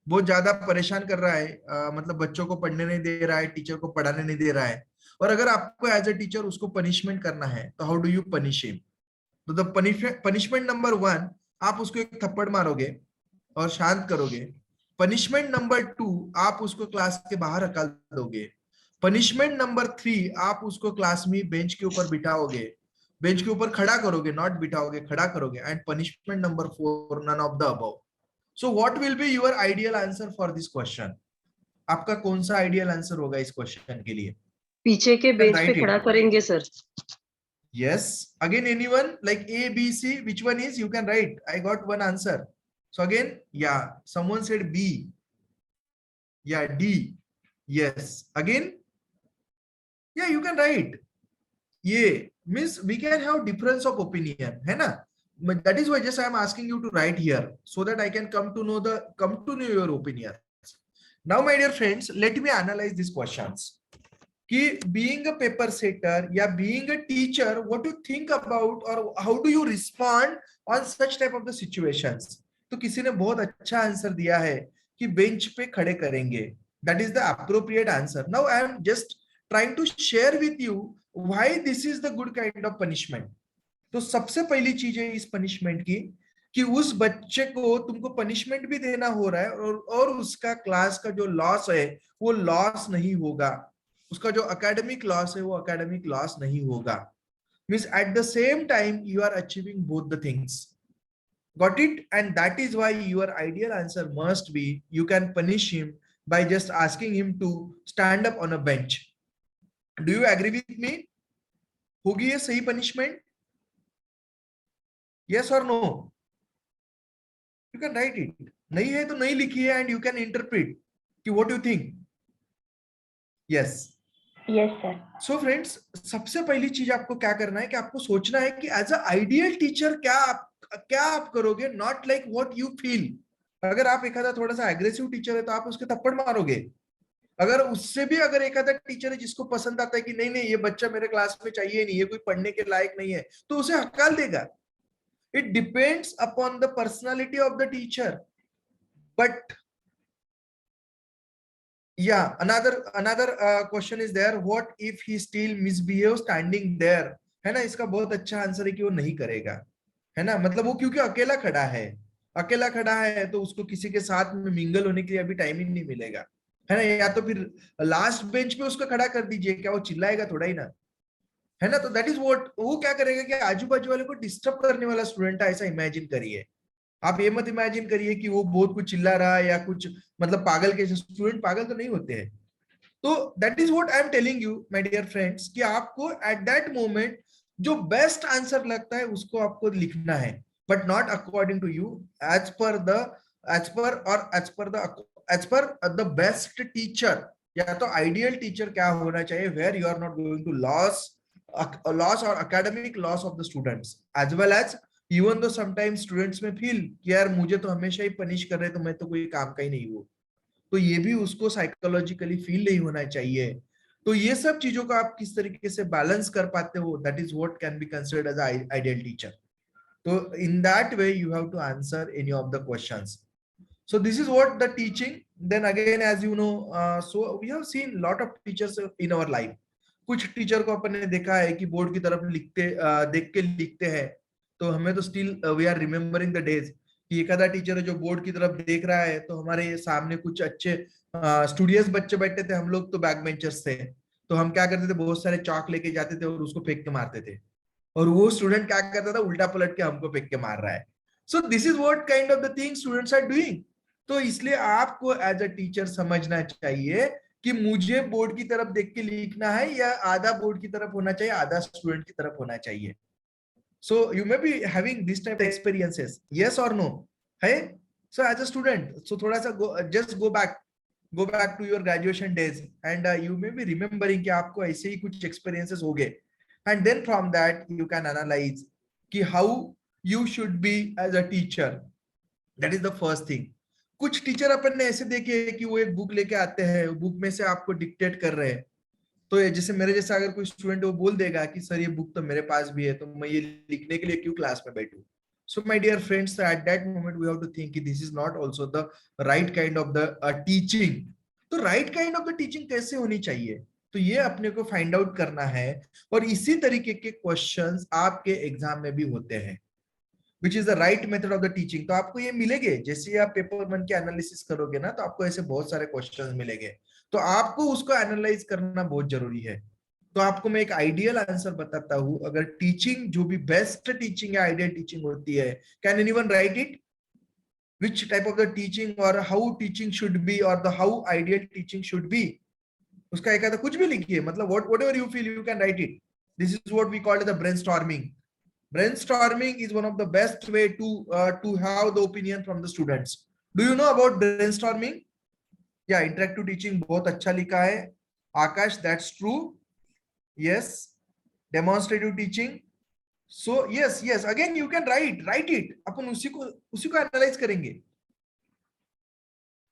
बहुत ज्यादा परेशान कर रहा है, मतलब बच्चों को पढ़ने नहीं दे रहा है, टीचर को पढ़ाने नहीं दे रहा है, और अगर आपको एज अ टीचर उसको पनिशमेंट करना है तो how do you punish him? तो द पनिशमेंट नंबर 1, आप उसको एक थप्पड़ मारोगे और शांत करोगे. पनिशमेंट नंबर 2, आप उसको क्लास के बाहर हकाल दोगे. पनिशमेंट नंबर 3, आप उसको क्लास में बेंच के ऊपर बिठाओगे, बेंच के ऊपर खड़ा करोगे, नॉट बिठाओगे, खड़ा करोगे. And punishment number 4, none of the above. So what will be your ideal answer for this question? आपका कौन सा आइडियल आंसर होगा इस क्वेश्चन के लिए? पीछे के बेंच पे खड़ा करेंगे sir. Yes. Again, anyone like A, B, C? Which one is? You can write. I got one answer. So again, yeah. Someone said B. Yeah, D. Yes. Again, yeah, you can write. Yeah. Means we can have difference of opinion, है ना? But that is why just I am asking you to write here so that I can come to know your opinion. Now, my dear friends, let me analyze these questions. Ki being a paper setter, yeah, being a teacher, what do you think about or how do you respond on such type of the situations? तो किसी ने बहुत अच्छा answer दिया है कि bench पे खड़े करेंगे. That is the appropriate answer. Now I am just trying to share with you why this is the good kind of punishment. तो सबसे पहली चीज है इस पनिशमेंट की कि उस बच्चे को तुमको पनिशमेंट भी देना हो रहा है और उसका क्लास का जो लॉस है वो लॉस नहीं होगा, उसका जो एकेडमिक लॉस है वो एकेडमिक लॉस नहीं होगा. Means at the same time you are achieving both the things. Got it? And that is why your ideal answer must be you can punish him by just asking him to stand up on a bench. Do you agree with me? होगी ये सही punishment? Yes or no? You can write it. नहीं है तो नहीं लिखिए and you can interpret कि what do you think? Yes. Yes, sir. So friends, सबसे पहली चीज आपको क्या करना है कि आपको सोचना है कि एज अ आइडियल टीचर क्या आप करोगे, not like what you feel. अगर आप एक आधा थोड़ा सा एग्रेसिव टीचर है तो आप उसके थप्पड़ मारोगे. अगर उससे भी अगर एक आधा टीचर है जिसको पसंद आता है कि नहीं ये बच्चा मेरे क्लास में चाहिए नहीं, ये कोई पढ़ने के लायक नहीं है, तो उसे हकाल देगा. It depends upon the personality of the teacher. But yeah, another question is there. What if he still misbehaves standing there? है ना, इसका बहुत अच्छा आंसर है कि वो नहीं करेगा, है ना. मतलब वो क्योंकि अकेला खड़ा है तो उसको किसी के साथ में मिंगल होने के लिए अभी टाइम ही नहीं मिलेगा, है ना. या तो फिर लास्ट बेंच पे उसको खड़ा कर दीजिए, क्या वो चिल्लाएगा थोड़ा ही ना, है ना. तो दैट इज व्हाट, वो क्या करेगा कि आजू बाजू वाले को डिस्टर्ब करने वाला स्टूडेंट है, ऐसा इमेजिन करिए. आप ये मत इमेजिन करिए कि वो बहुत कुछ चिल्ला रहा है या कुछ, मतलब पागल के स्टूडेंट पागल तो नहीं होते हैं. तो that is what I am telling you my dear friends कि आपको एट दैट मोमेंट जो बेस्ट आंसर लगता है उसको आपको लिखना है, but not according to you, as per the best teacher, या तो आइडियल टीचर क्या होना चाहिए, where you are not going to loss or academic loss of the students, as well as even though sometimes students में feel कि यार मुझे तो हमेशा ही पनिश कर रहे तो मैं तो कोई काम का ही नहीं हूँ, तो ये भी उसको साइकोलॉजिकली फील नहीं होना चाहिए. तो ये सब चीजों को आप किस तरीके से बैलेंस कर पाते हो, that is what can be considered as ideal teacher. तो in that way you have to answer any of the questions. So this is what the teaching. Then again, as you know, so we have seen lot of teachers in our life. कुछ teacher को अपन ने देखा है कि board की तरफ लिखते देख के लिखते हैं, तो हमें तो still we are remembering the days कि एक आधा टीचर है जो बोर्ड की तरफ देख रहा है, तो हमारे सामने कुछ अच्छे स्टूडियस बच्चे बैठे थे, हम लोग तो बैक बेंचर्स थे, तो हम क्या करते थे, बहुत सारे चौक लेके जाते थे और उसको फेंक के मारते थे, और वो स्टूडेंट क्या करता था, उल्टा पलट के हमको फेंक के मार रहा है. So this is what kind of the thing students are doing. तो इसलिए आपको एज अ टीचर समझना चाहिए कि मुझे बोर्ड की तरफ देख के लिखना है या आधा बोर्ड की तरफ होना चाहिए, आधा स्टूडेंट की तरफ होना चाहिए. So you may be having this type experiences, yes और नो है. So as a student, so थोड़ा सा just go back to your graduation days and you may be remembering कि आपको ऐसे ही कुछ एक्सपीरियंसेस हो गए, and then from that you can analyse कि how you should be as a teacher. That is the first thing. कुछ teacher अपन ने ऐसे देखे हैं कि वो एक बुक लेके आते हैं, बुक में से आपको डिक्टेट कर रहे हैं. तो जैसे मेरे जैसा अगर कोई स्टूडेंट वो बोल देगा कि सर ये बुक तो मेरे पास भी है, तो मैं ये लिखने के लिए क्यों क्लास में बैठूं. So my dear friends, at that moment we have to think कि this is not also the right kind of the teaching. तो right kind of the teaching कैसे होनी चाहिए, तो ये अपने को फाइंड आउट करना है. और इसी तरीके के क्वेश्चंस आपके एग्जाम में भी होते हैं. Which is the right method of the teaching. तो आपको ये मिलेंगे, जैसे आप पेपर 1 के एनालिसिस करोगे ना, तो आपको ऐसे बहुत सारे क्वेश्चंस मिलेंगे, तो आपको उसको एनालाइज करना बहुत जरूरी है. तो आपको मैं एक आइडियल आंसर बताता हूँ. अगर टीचिंग जो भी बेस्ट टीचिंग या आइडियल टीचिंग होती है, can anyone right it, which type of the teaching और हाउ टीचिंग शुड बी और the how ideal teaching should be, उसका एक आधा कुछ भी लिखिए, मतलब whatever you feel you can write it. This is what we call the brainstorming. Brainstorming is one of the best way to have the opinion from the students. Do you know about brainstorming? Yeah, interactive teaching बहुत अच्छा लिखा है आकाश, that's true. Yes, demonstrative teaching. So yes, again you can write it. अपन उसी को analyze करेंगे.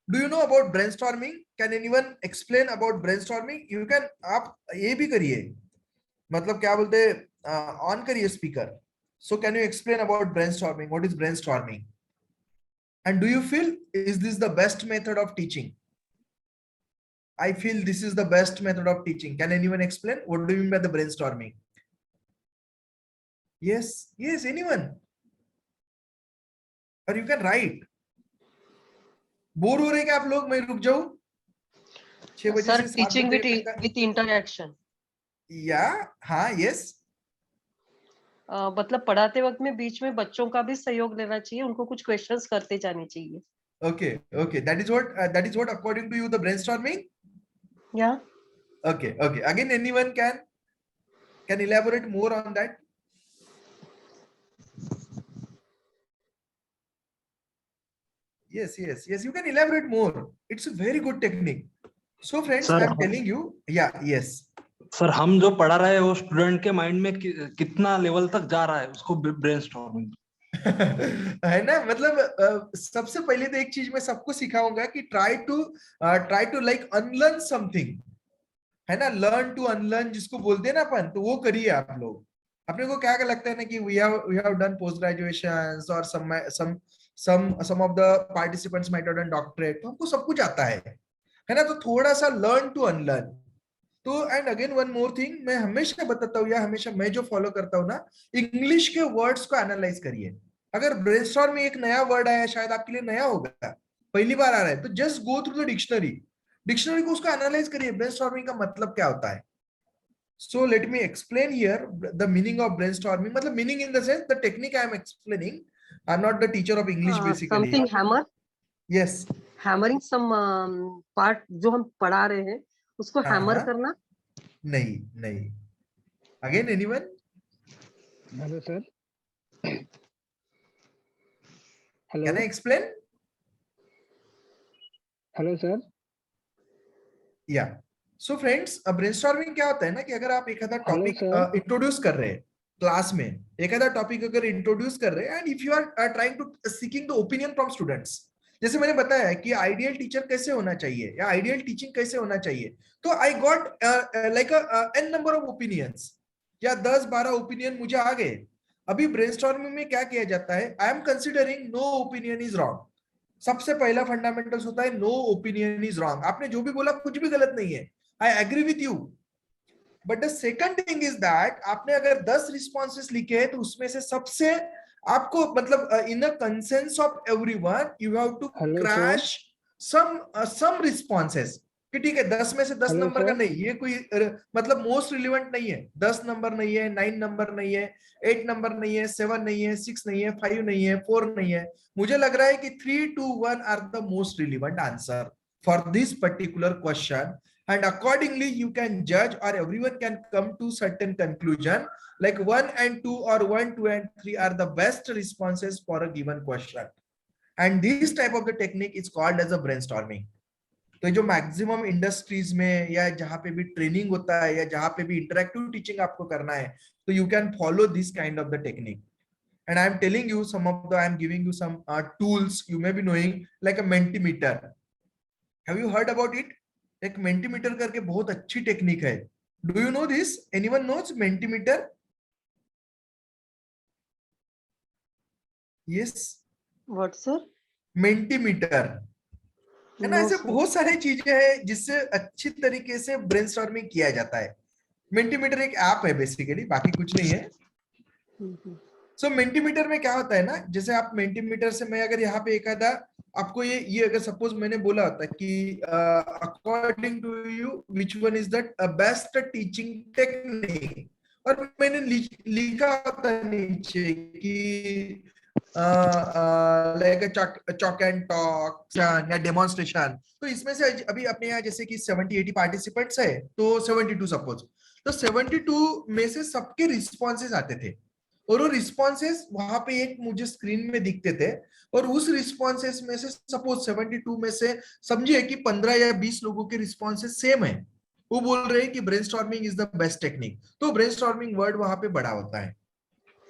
Do you know about brainstorming? Can anyone explain about brainstorming? You can, आप ये भी करिए, मतलब क्या बोलते हैं, ऑन करिए speaker. So can you explain about brainstorming? What is brainstorming? And do you feel, is this the best method of teaching? I feel this is the best method of teaching. Can anyone explain? What do you mean by the brainstorming? Yes, anyone? Or you can write. Bore हो रहे क्या आप लोग? मैं रुक जाऊं 6 बजे sir, से 7 टीचिंग बजे तक? With interaction. या हाँ, यस. मतलब पढ़ाते वक्त में बीच में बच्चों का भी सहयोग लेना चाहिए, उनको कुछ क्वेश्चंस करते जाने चाहिए. Okay. That is what according to you the brainstorming? Yeah. Okay. Again, anyone can elaborate more on that? Yes. You can elaborate more. It's a very good technique. So friends, Sir, I'm telling you. Yeah. Yes. Sir, हम जो पढ़ा रहे हैं वो student के mind में कितना level तक जा रहा है, उसको ब्रेनस्टॉर्मिंग है ना. मतलब सबसे पहले तो एक चीज मैं सबको सिखाऊंगा कि try to like unlearn something, है ना. लर्न टू अनलर्न जिसको बोलते हैं ना अपन, तो वो करिए आप लोग. अपने को क्या लगता है ना कि we have done post graduations or some of the participants might have done doctorate, तो हमको सब कुछ आता है ना. तो थोड़ा सा लर्न टू अनलर्न. तो and again one more thing, मैं हमेशा बताता हूँ, या हमेशा मैं जो फॉलो करता हूँ ना, इंग्लिश के वर्ड्स को एनालाइज करिए. अगर ब्रेनस्टॉर्म में एक नया वर्ड आया, शायद आपके लिए नया होगा, पहली बार आ रहा है, तो just go through the dictionary को उसको एनालाइज करिए, ब्रेनस्टॉर्मिंग का मतलब क्या होता है. So let me explain here the meaning of brainstorming. मतलब meaning in the sense the technique I am explaining. I am not the teacher of English basically. Something hammer. Yes, hammering some part जो हम पढ़ा रहे हैं उसको hammer करना. नहीं. Again anyone? Hello sir. Hello. Can I explain? Hello sir. Yeah. So friends, brainstorming क्या होता है ना कि अगर आप एक आधा टॉपिक इंट्रोड्यूस कर रहे हैं क्लास में, एक आधा टॉपिक अगर इंट्रोड्यूस कर रहे हैं, and if you are trying to seeking the opinion from students, जैसे मैंने बताया कि आइडियल टीचर कैसे होना चाहिए या आइडियल टीचिंग कैसे होना चाहिए, तो I got like an number of opinions, या 10-12 ओपिनियन मुझे आ गए। अभी ब्रेनस्टॉर्मिंग में क्या किया जाता है, I am considering no opinion is wrong. सबसे पहला फंडामेंटल्स होता है नो ओपिनियन इज रॉन्ग। आपने जो भी बोला कुछ भी गलत नहीं है, I agree with you. But the second thing is that आपने अगर 10 रिस्पॉन्सेस लिखे हैं तो उसमें से सबसे आपको मतलब in the consensus of everyone you have to hello sir. Crash some responses कि ठीक है 10 में से 10 हेलो नंबर का सर। नहीं, ये कोई मतलब मोस्ट रिलेवेंट नहीं है। 10 नंबर नहीं है, 9 नंबर नहीं है, 8 नंबर नहीं है, 7 नहीं है, 6 नहीं है, 5 नहीं है, 4 नहीं है। मुझे लग रहा है कि 3, 2, 1 are the most relevant answer for this particular question, and accordingly you can judge or everyone can come to certain conclusion like 1 and 2 or 1, 2 and 3 are the best responses for a given question, and this type of the technique is called as a brainstorming। तो जो maximum industries में या जहां पे भी training होता है या जहां पे भी इंटरेक्टिव टीचिंग आपको करना है, तो you can follow this kind of the technique. and I am telling you some of the, I am giving you some tools you may be knowing like a Mentimeter। have you heard about it? एक मेंटीमीटर करके बहुत अच्छी technique है। Do you know this? Anyone knows Mentimeter? Yes, what sir? Mentimeter है ना। No ऐसे sir. बहुत सारी चीजें हैं जिससे अच्छी तरीके से ब्रेनस्टॉर्मिंग किया जाता है। मेंटीमीटर एक ऐप है बेसिकली, बाकी कुछ नहीं है। सो मेंटीमीटर में क्या होता है ना, जैसे आप मेंटीमीटर से मैं अगर यहाँ पे एक आधा आपको ये अगर सपोज मैंने बोला होता कि according to you which one is the best teaching technique, और मैंने लिखा होता नीचे कि लाइक चॉक एंड टॉक या डेमोन्स्ट्रेशन, तो इसमें से अभी अपने यहाँ जैसे कि 70-80 पार्टिसिपेंट्स है तो 72 सपोज, तो 72 में से सबके रिस्पॉन्सेज आते थे, और वो रिस्पॉन्सेस वहां पे एक मुझे स्क्रीन में दिखते थे, और उस रिस्पॉन्सेस में से सपोज 72 में से समझिए कि 15 या 20 लोगों के रिस्पॉन्सेस सेम है, वो बोल रहे हैं कि brainstorming is the best technique, तो ब्रेनस्टॉर्मिंग वर्ड वहां पे बड़ा होता है।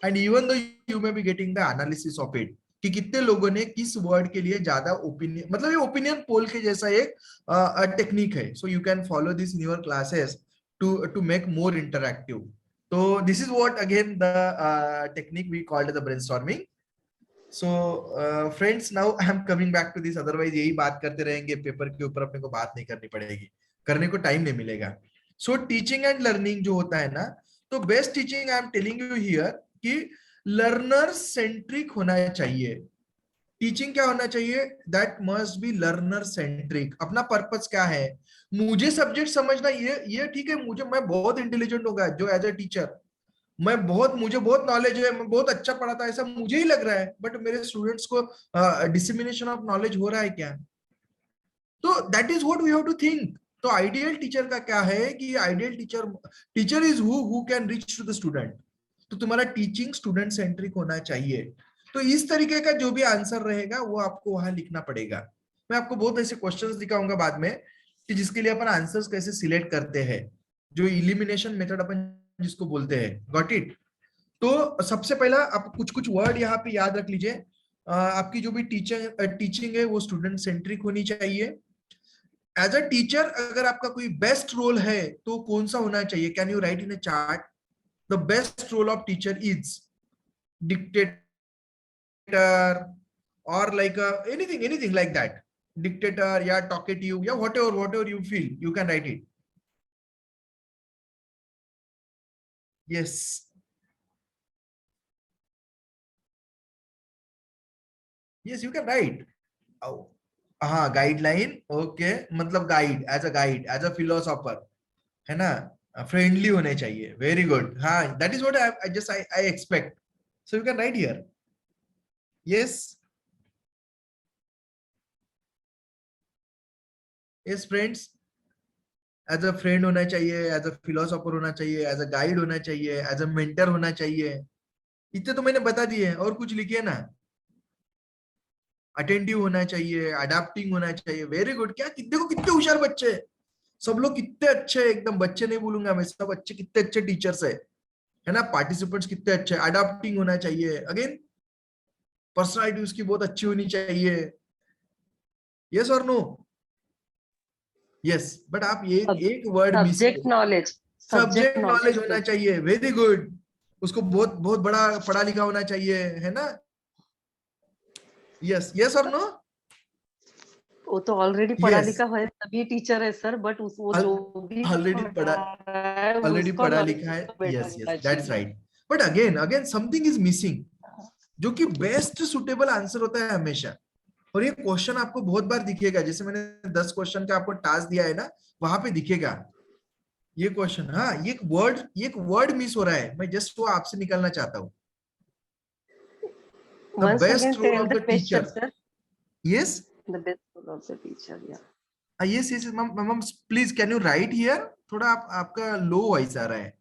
And even though you may be getting the analysis of it कि कितने लोगों ने किस वर्ड के लिए ज्यादा ओपिनियन, मतलब ये ओपिनियन पोल के जैसा एक टेक्निक है। So you can follow this in your classes to make more interactive. So this is what again the technique we called the brainstorming. So friends, now I am coming back to this, otherwise यही बात करते रहेंगे paper के ऊपर, अपने को बात नहीं करनी पड़ेगी, करने को टाइम नहीं मिलेगा। So teaching and learning जो होता है ना, तो best teaching I am telling you here कि लर्नर सेंट्रिक होना चाहिए। टीचिंग क्या होना चाहिए? That must be learner centric. अपना पर्पस क्या है? मुझे सब्जेक्ट समझना, ये ठीक है, मैं बहुत इंटेलिजेंट होगा जो एज ए टीचर, मुझे बहुत नॉलेज है, मैं बहुत अच्छा पढ़ाता, ऐसा मुझे ही लग रहा है, बट मेरे स्टूडेंट्स को डिसेमिनेशन ऑफ नॉलेज हो रहा है क्या? तो that is what we have to think. तो आइडियल टीचर का क्या है कि ideal teacher is who can reach to the student. तो तुम्हारा टीचिंग स्टूडेंट सेंट्रिक होना चाहिए। तो इस तरीके का जो भी आंसर रहेगा वो आपको वहां लिखना पड़ेगा। मैं आपको बहुत ऐसे क्वेश्चंस दिखाऊंगा बाद में कि जिसके लिए अपन आंसर्स कैसे सिलेक्ट करते हैं, जो इलिमिनेशन मेथड अपन जिसको बोलते हैं। Got it? तो सबसे पहला आप कुछ वर्ड यहाँ पे याद रख लीजिए। आपकी जो भी टीचिंग है वो स्टूडेंट सेंट्रिक होनी चाहिए। एज अ टीचर अगर आपका कोई बेस्ट रोल है तो कौन सा होना चाहिए? Can you write in a chart? The best role of teacher is dictator or like anything like that, dictator या talkative या whatever you feel, you can write it. Yes, you can write. हाँ, guideline, okay, मतलब guide, as a philosopher, है ना, friendly होने चाहिए। Very good. हाँ, that is what I expect. So you can write here. yes friends, as a friend होना चाहिए, as a philosopher होना चाहिए, एज अ गाइड होना चाहिए, एज अ मेंटर होना चाहिए। इतने तो मैंने बता दिए, और कुछ लिखिए ना। अटेंटिव होना चाहिए, अडेप्टिंग होना चाहिए। Very good. क्या देखो कितने होशियार बच्चे, सब लोग कितने अच्छे, एकदम बच्चे नहीं बोलूंगा मैं, सब अच्छे, कितने अच्छे टीचर्स है ना। पार्टिसिपेंट्स कितने अच्छे। अडेप्टिंग होना चाहिए, अगेन पर्सनालिटी उसकी बहुत अच्छी होनी चाहिए। यस और नो? यस, बट आप एक word miss subject knowledge, subject knowledge होना चाहिए, वेरी गुड। उसको बहुत बहुत बड़ा पढ़ा लिखा होना चाहिए, है ना? यस, यस और नो? वो तो ऑलरेडी पढ़ा यस, लिखा है तभी टीचर है सर, बट वो जो भी ऑलरेडी पढ़ा रहा है ऑलरेडी उसका पढ़ा नॉलेज लिखा है, बेटर यस यस, होना दैट्स चाहिए। Right. But again again something is missing, जो कि बेस्ट सुटेबल आंसर होता है हमेशा। और ये क्वेश्चन आपको बहुत बार दिखेगा, जैसे मैंने 10 क्वेश्चन का आपको टास्क दिया है ना, वहां पे दिखेगा ये क्वेश्चन। हाँ, ये एक वर्ड मिस हो रहा है, मैं जस्ट वो आपसे निकलना चाहता हूँ। The Once again best role tell of the the question, teacher. sir. Yes, The best role of the teacher, yeah. Yes yes ma'am, please can you write here? थोड़ा आपका लो वॉइस आ रहा है।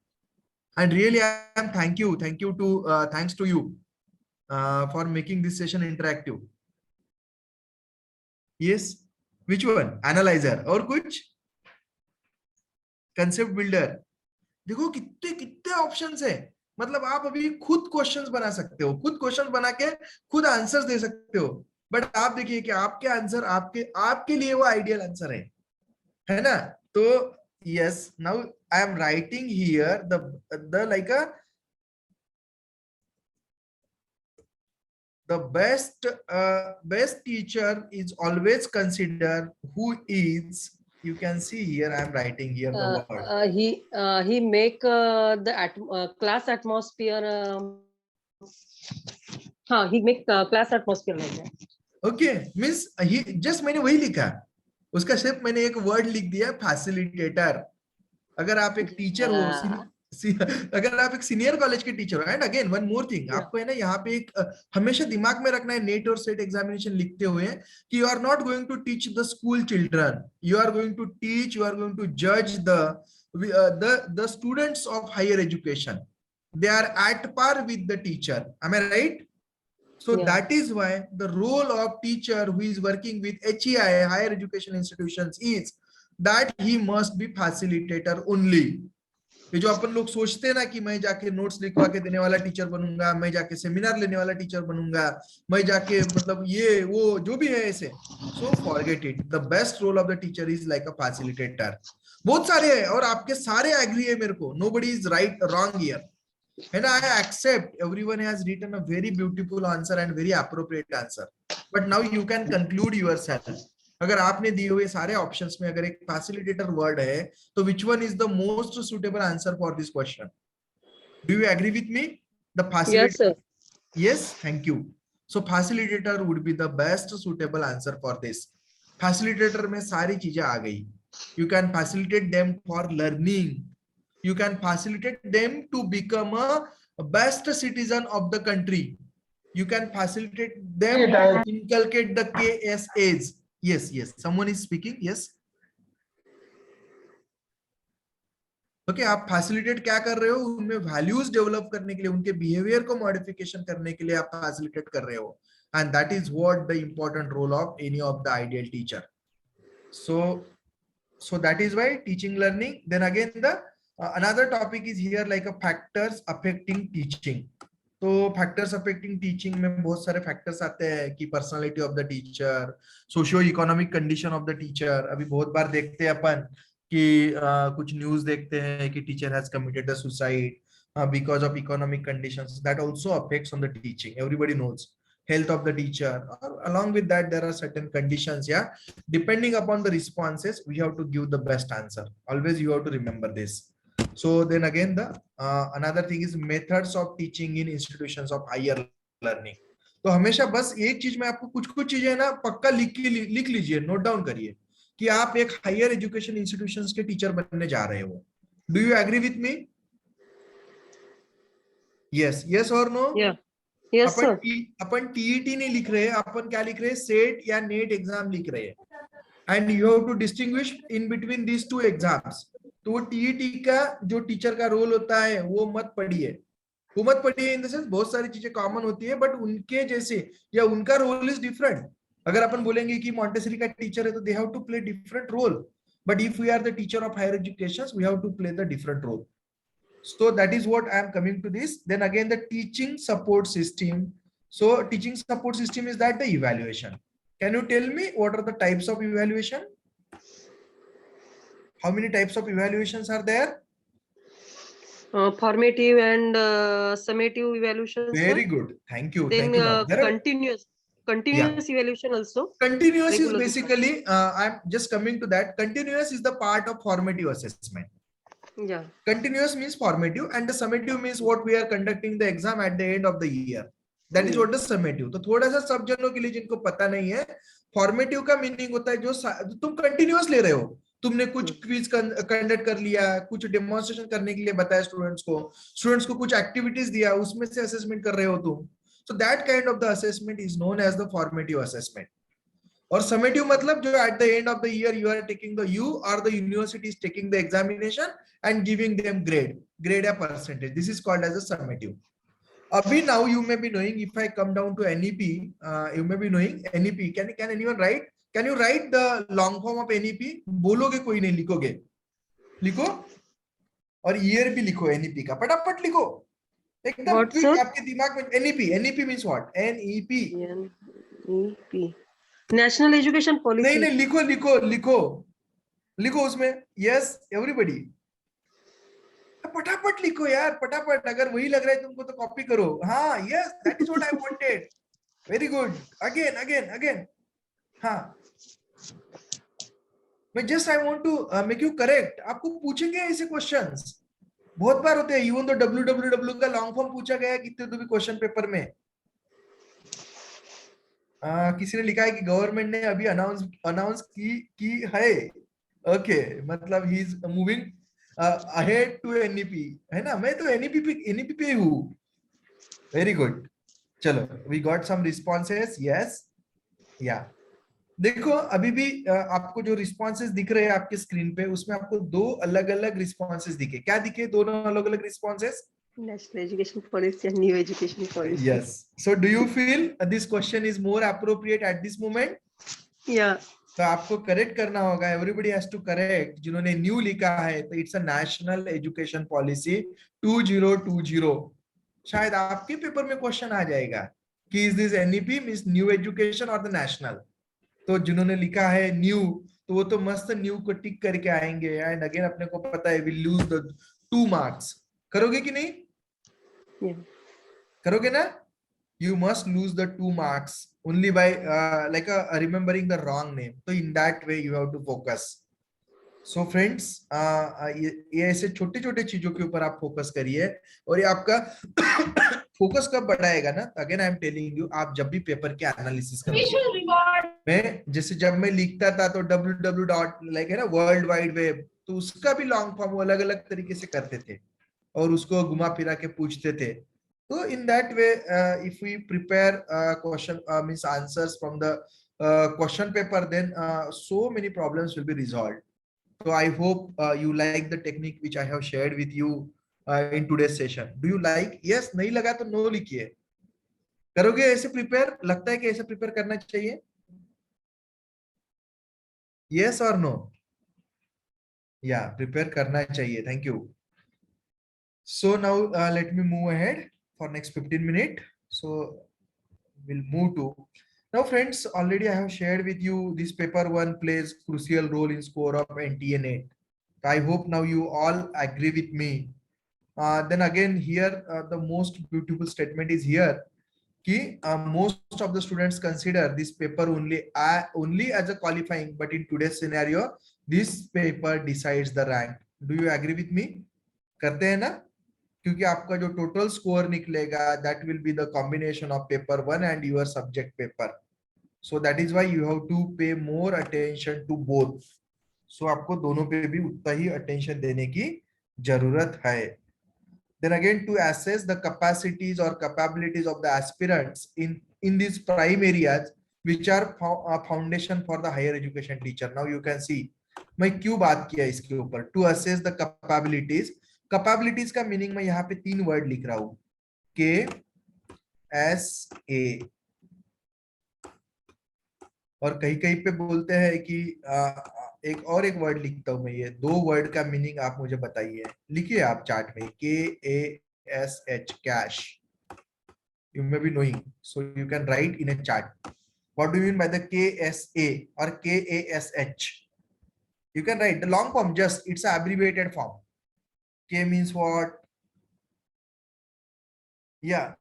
And really I am thanks to you for making this session interactive. Yes, which one? Analyser और कुछ? Concept builder. देखो कितने कितने ऑप्शंस है, मतलब आप अभी खुद क्वेश्चंस बना सकते हो, खुद क्वेश्चन बना के खुद आंसर्स दे सकते हो। बट आप देखिए कि आपके आंसर आपके आपके लिए वो आइडियल आंसर है ना? तो yes, now I am writing here the like a the best teacher is always consider who is, you can see here I am writing here the word. He make the class atmosphere. हाँ, he make class atmosphere like that. Okay, means he just मैंने वही लिखा, उसका सिर्फ मैंने एक word लिख दिया, फैसिलिटेटर। अगर आप एक टीचर हो, अगर आप एक सीनियर कॉलेज के टीचर हो, and again one more thing, आपको है ना यहाँ पे एक हमेशा दिमाग में रखना है नेट और सेट एग्जामिनेशन लिखते हुए, कि you are not going to teach the school children, you are going to teach, you are going to जज the students of higher education, they are at par with the teacher, am I right? So Yeah. that is why the role of teacher who is working with HEI, higher education institutions, is that he must be facilitator only. ये जो अपन लोग सोचते हैं ना कि मैं जाके notes लिखवा के देने वाला टीचर बनूंगा, मैं जाके सेमिनार लेने वाला टीचर बनूंगा, मैं जाके मतलब ये वो जो भी है ऐसे, so forget it. The best role of the teacher is like a facilitator. बहुत सारे हैं और आपके सारे एग्री है मेरे को, nobody is right wrong here, and I accept everyone has written a very beautiful answer and very appropriate answer, but now you can conclude yourself। अगर आपने दिए हुए सारे ऑप्शंस में अगर एक फैसिलिटेटर वर्ड है, तो which one is the most suitable answer for this question? Do you agree with me? The Yes, facilitator? sir. Yes, thank you. So facilitator would be the best suitable answer for this। facilitator में सारी चीजें आ गई। You can facilitate them for learning, you can facilitate them to become a best citizen of the country, you can facilitate them to inculcate the KSAs। yes yes, someone is speaking, yes। Okay, आप facilitate क्या कर रहे हो? उनमें values develop करने के लिए, उनके बिहेवियर को मॉडिफिकेशन करने के लिए आप फैसिलिटेट कर रहे हो, and that is what the important role of any of the ideal teacher. so that is why teaching learning, then again the another topic is here like a factors affecting teaching। तो factors affecting teaching में बहुत सारे factors आते हैं, कि personality of the teacher, socio economic condition of the teacher. अभी बहुत बार देखते हैं अपन कि कुछ न्यूज देखते हैं कि teacher has committed the suicide because of economic conditions, that also affects on the teaching, everybody knows. health of the teacher, or along with that there are certain conditions, yeah, depending upon the responses we have to give the best answer, always you have to remember this। so then again the another thing is methods of teaching in institutions of higher learning। तो हमेशा बस एक चीज में आपको कुछ चीजें ना पक्का लिख लीजिए, नोट डाउन करिए कि आप एक हायर एजुकेशन इंस्टीट्यूशंस के टीचर बनने जा रहे हो। Do you agree with me? Yes, yes और नो? Yeah. Yes, sir. अपन टीईटी नहीं लिख रहे, अपन क्या लिख रहे हैं? सेट या नेट एग्जाम लिख रहे हैं, and you have to distinguish in between these two exams. तो वो टीईटी का जो टीचर का रोल होता है वो मत पढ़िए, वो मत पढ़िए इन द सेंस बहुत सारी चीजें कॉमन होती है, बट उनके जैसे या उनका रोल इज डिफरेंट। अगर अपन बोलेंगे कि मॉन्टेसरी का टीचर है तो they have to play different role, but if we are the teacher of higher education we have to play the different role. So that is what I am coming to this। then again the teaching support system। so teaching support system is that the evaluation, Can you tell me what are the types of evaluation? How many types of evaluations are there? Formative and summative evaluations. Very sir. good. Thank you. Then Thank you, ma'am. There are, continuous evaluation also. continuous is Regular. basically, I'm just coming to that. Continuous is the part of formative assessment. Yeah. Continuous means formative, and the summative means what we are conducting the exam at the end of the year. That is what the summative. तो थोड़ा सा सब जनों के लिए जिनको पता नहीं है, फॉर्मेटिव का मीनिंग होता है जो तुम कंटिन्यूअस ले रहे हो. तुमने कुछ क्विज कंडक्ट कर लिया, कुछ डेमोन्स्ट्रेशन करने के लिए बताया स्टूडेंट्स को कुछ एक्टिविटीज दिया, उसमें से असेसमेंट कर रहे हो तुम. So that kind of the assessment is known as the formative assessment. और summative मतलब जो at the end of the year you are taking you or the university is taking the examination and giving them grade या percentage. This is called as a summative. Abhi now you may be knowing, if I come down to NEP, you may be knowing NEP. Can anyone write? Can you write the long form of NEP? बोलोगे कोई नहीं, लिखोगे. लिखो और year भी लिखो NEP का, फटाफट लिखो. एकदम क्विक आपके दिमाग में. NEP means what? NEP. National education policy. नहीं लिखो उसमें. यस एवरीबॉडी, फटाफट लिखो यार, फटाफट. अगर वही लग रहा है तुमको तो कॉपी करो. हाँ, yes, that is what I wanted. Very good. Again. हाँ, मैं just I want to make you correct. आपको पूछेंगे ऐसे क्वेश्चंस बहुत बार होते हैं. इवन तो WWW का लॉन्ग फॉर्म पूछा गया कितने तो भी क्वेश्चन पेपर में. किसी ने लिखा है कि गवर्नमेंट ने अभी अनाउंस की है. ओके, मतलब he is moving ahead to NEP, है ना. मैं तो NEP पे हूँ. Very good. चलो, we got some responses. Yes, yeah देखो अभी भी आपको जो रिस्पॉन्सेस दिख रहे हैं आपके स्क्रीन पे, उसमें आपको दो अलग अलग रिस्पॉन्सेस दिखे. क्या दिखे दोनों अलग अलग responses? National education policy and new education policy. Yes. So do you feel this question is more appropriate at this moment? Yeah. तो आपको करेक्ट करना होगा. Everybody has to correct. जिन्होंने न्यू लिखा है तो it's a national education policy 2020. शायद आपके पेपर में क्वेश्चन आ जाएगा कि is this NEP means new education और द नेशनल. तो जिन्होंने लिखा है न्यू तो वो तो मस्त न्यू को टिक करके आएंगे. एंड अगेन अपने को पता है विल लूज द 2 मार्क्स. करोगे कि नहीं? करोगे ना? You must lose the 2 marks only by remembering the wrong name. So in that way you have to focus. So friends, ये ऐसे छोटे छोटे चीजों के ऊपर आप फोकस करिए और ये आपका फोकस कब बढ़ाएगा ना. Again I am telling you, आप जब भी पेपर के एनालिसिस करोगे, मैं जैसे जब मैं लिखता था तो www. है ना, वर्ल्ड वाइड वेब, तो उसका भी लॉन्ग फॉर्म अलग अलग तरीके से करते थे और उसको घुमा फिरा के पूछते थे. So in that way, if we prepare question means answers from the question paper, then so many problems will be resolved. So I hope you like the technique which I have shared with you in today's session. Do you like? Yes, नहीं लगा तो no लिखिए. करोगे ऐसे prepare? लगता है कि ऐसे प्रिपेयर करना चाहिए? Yes or no? Yeah, prepare करना चाहिए. Thank you. So now let me move ahead for next 15 minutes. So we'll move to now, friends. Already I have shared with you this paper 1 plays crucial role in score of NTA NET. I hope now you all agree with me. Then again here the most beautiful statement is here कि most of the students consider this paper only as a qualifying, but in today's scenario this paper decides the rank. Do you agree with me? करते हैं ना? क्योंकि आपका जो total score निकलेगा that will be the combination of paper 1 and your subject paper. So that is why you have to pay more attention to both. So आपको दोनों पे भी उतना ही अटेंशन देने की जरूरत है. Then again to assess the capacities और capabilities of the aspirants in this prime areas which are foundation for the higher education teacher. Now you can see मैं क्यों बात किया इसके ऊपर. To assess the capabilities. Capabilities का meaning मैं यहाँ पे 3 वर्ड लिख रहा हूं. KSA. और कहीं कहीं पे बोलते हैं कि एक वर्ड लिखता हूं मैं. ये 2 वर्ड का मीनिंग आप मुझे बताइए. लिखिए आप चार्ट में KASH, cash. You may be knowing, so you can write in a chart. What do you mean by the KSA or KASH? You can write the long form, just it's an abbreviated form. K means what? Yeah.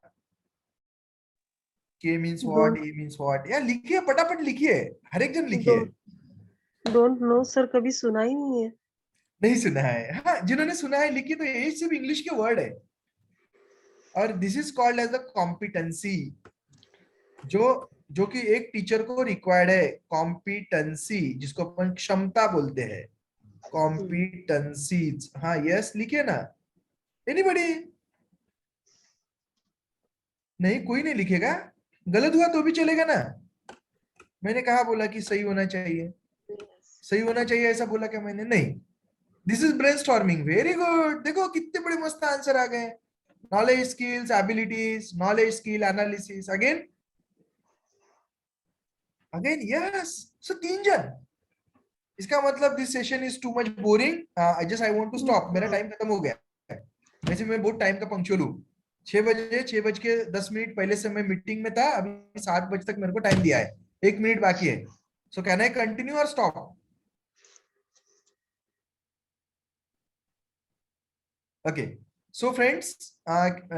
K means what? A means what? Yeah, लिखिए फटाफट लिखिए, हर एक जन लिखिए. Don't know sir, कभी सुना ही नहीं है. नहीं सुना है? हाँ, जिन्होंने सुना है लिखिए. तो ये सिर्फ इंग्लिश के वर्ड है. और this is called as the competency, जो कि एक टीचर को रिक्वायर्ड है. कॉम्पिटेंसी जिसको अपन क्षमता बोलते हैं, कॉम्पिटेंसीज. हाँ यस लिखिए ना. एनीबॉडी? नहीं, कोई नहीं लिखेगा. गलत हुआ तो भी चलेगा ना. मैंने कहा बोला कि सही होना चाहिए, सही होना चाहिए ऐसा बोला क्या मैंने? नहीं. This is brainstorming. Very good. देखो कितने बड़े मस्त आंसर आ गए. Knowledge, skills, abilities, knowledge, skill, analysis. Again yes. So 3 जन. इसका मतलब this session is too much boring. I want to stop. मेरा टाइम खत्म हो गया. वैसे मैं बहुत टाइम का पंक्चुअल हूँ. 6:10 पहले से मैं मीटिंग में था. अभी 7 बजे तक मेरे को टाइम दिया है. 1 मिनट बाकी है. सो कैन आई कंटिन्यू और stop? Okay. So friends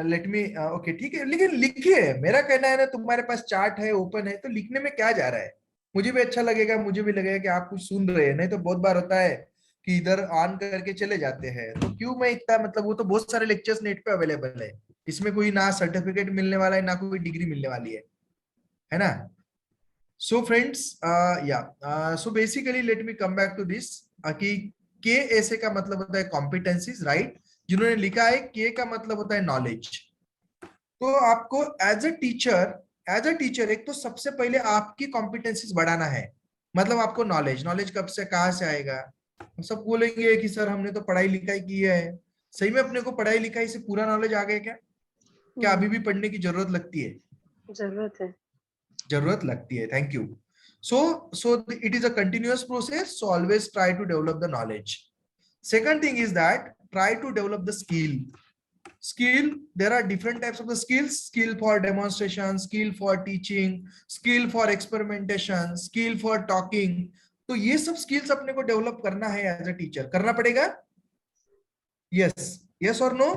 let me. Okay ठीक है, लेकिन लिखिए. मेरा कहना है ना, तुम्हारे पास चार्ट है, ओपन है, तो लिखने में क्या जा रहा है? मुझे भी अच्छा लगेगा, मुझे भी लगेगा कि आप कुछ सुन रहे हैं. नहीं तो बहुत बार होता है कि इधर ऑन करके चले जाते हैं. तो क्यों मैं इतना, मतलब वो तो बहुत सारे लेक्चर्स नेट पे अवेलेबल है. इसमें कोई ना सर्टिफिकेट मिलने वाला है, ना कोई डिग्री मिलने वाली है ना. So friends so basically let me come back to this. कि के ऐसे का मतलब होता है कॉम्पिटेंसीज, राइट? जिन्होंने लिखा है के का मतलब होता है नॉलेज. तो आपको एज अ टीचर एक तो सबसे पहले आपकी कॉम्पिटेंसीज बढ़ाना है. मतलब आपको नॉलेज कब से कहां से आएगा? हम सब बोलेंगे कि सर हमने तो पढ़ाई लिखाई की है. सही में अपने को पढ़ाई लिखाई से पूरा नॉलेज आ गया क्या अभी भी पढ़ने की जरूरत लगती है? जरूरत लगती है. Thank you. So it is a continuous process. So always try to develop the knowledge. Second thing is that try to develop the skill. There are different types of the skills. Skill for demonstration, skill for teaching, skill for experimentation, skill for talking. तो ये सब skills अपने को develop करना है as a teacher. करना पड़ेगा? Yes or no?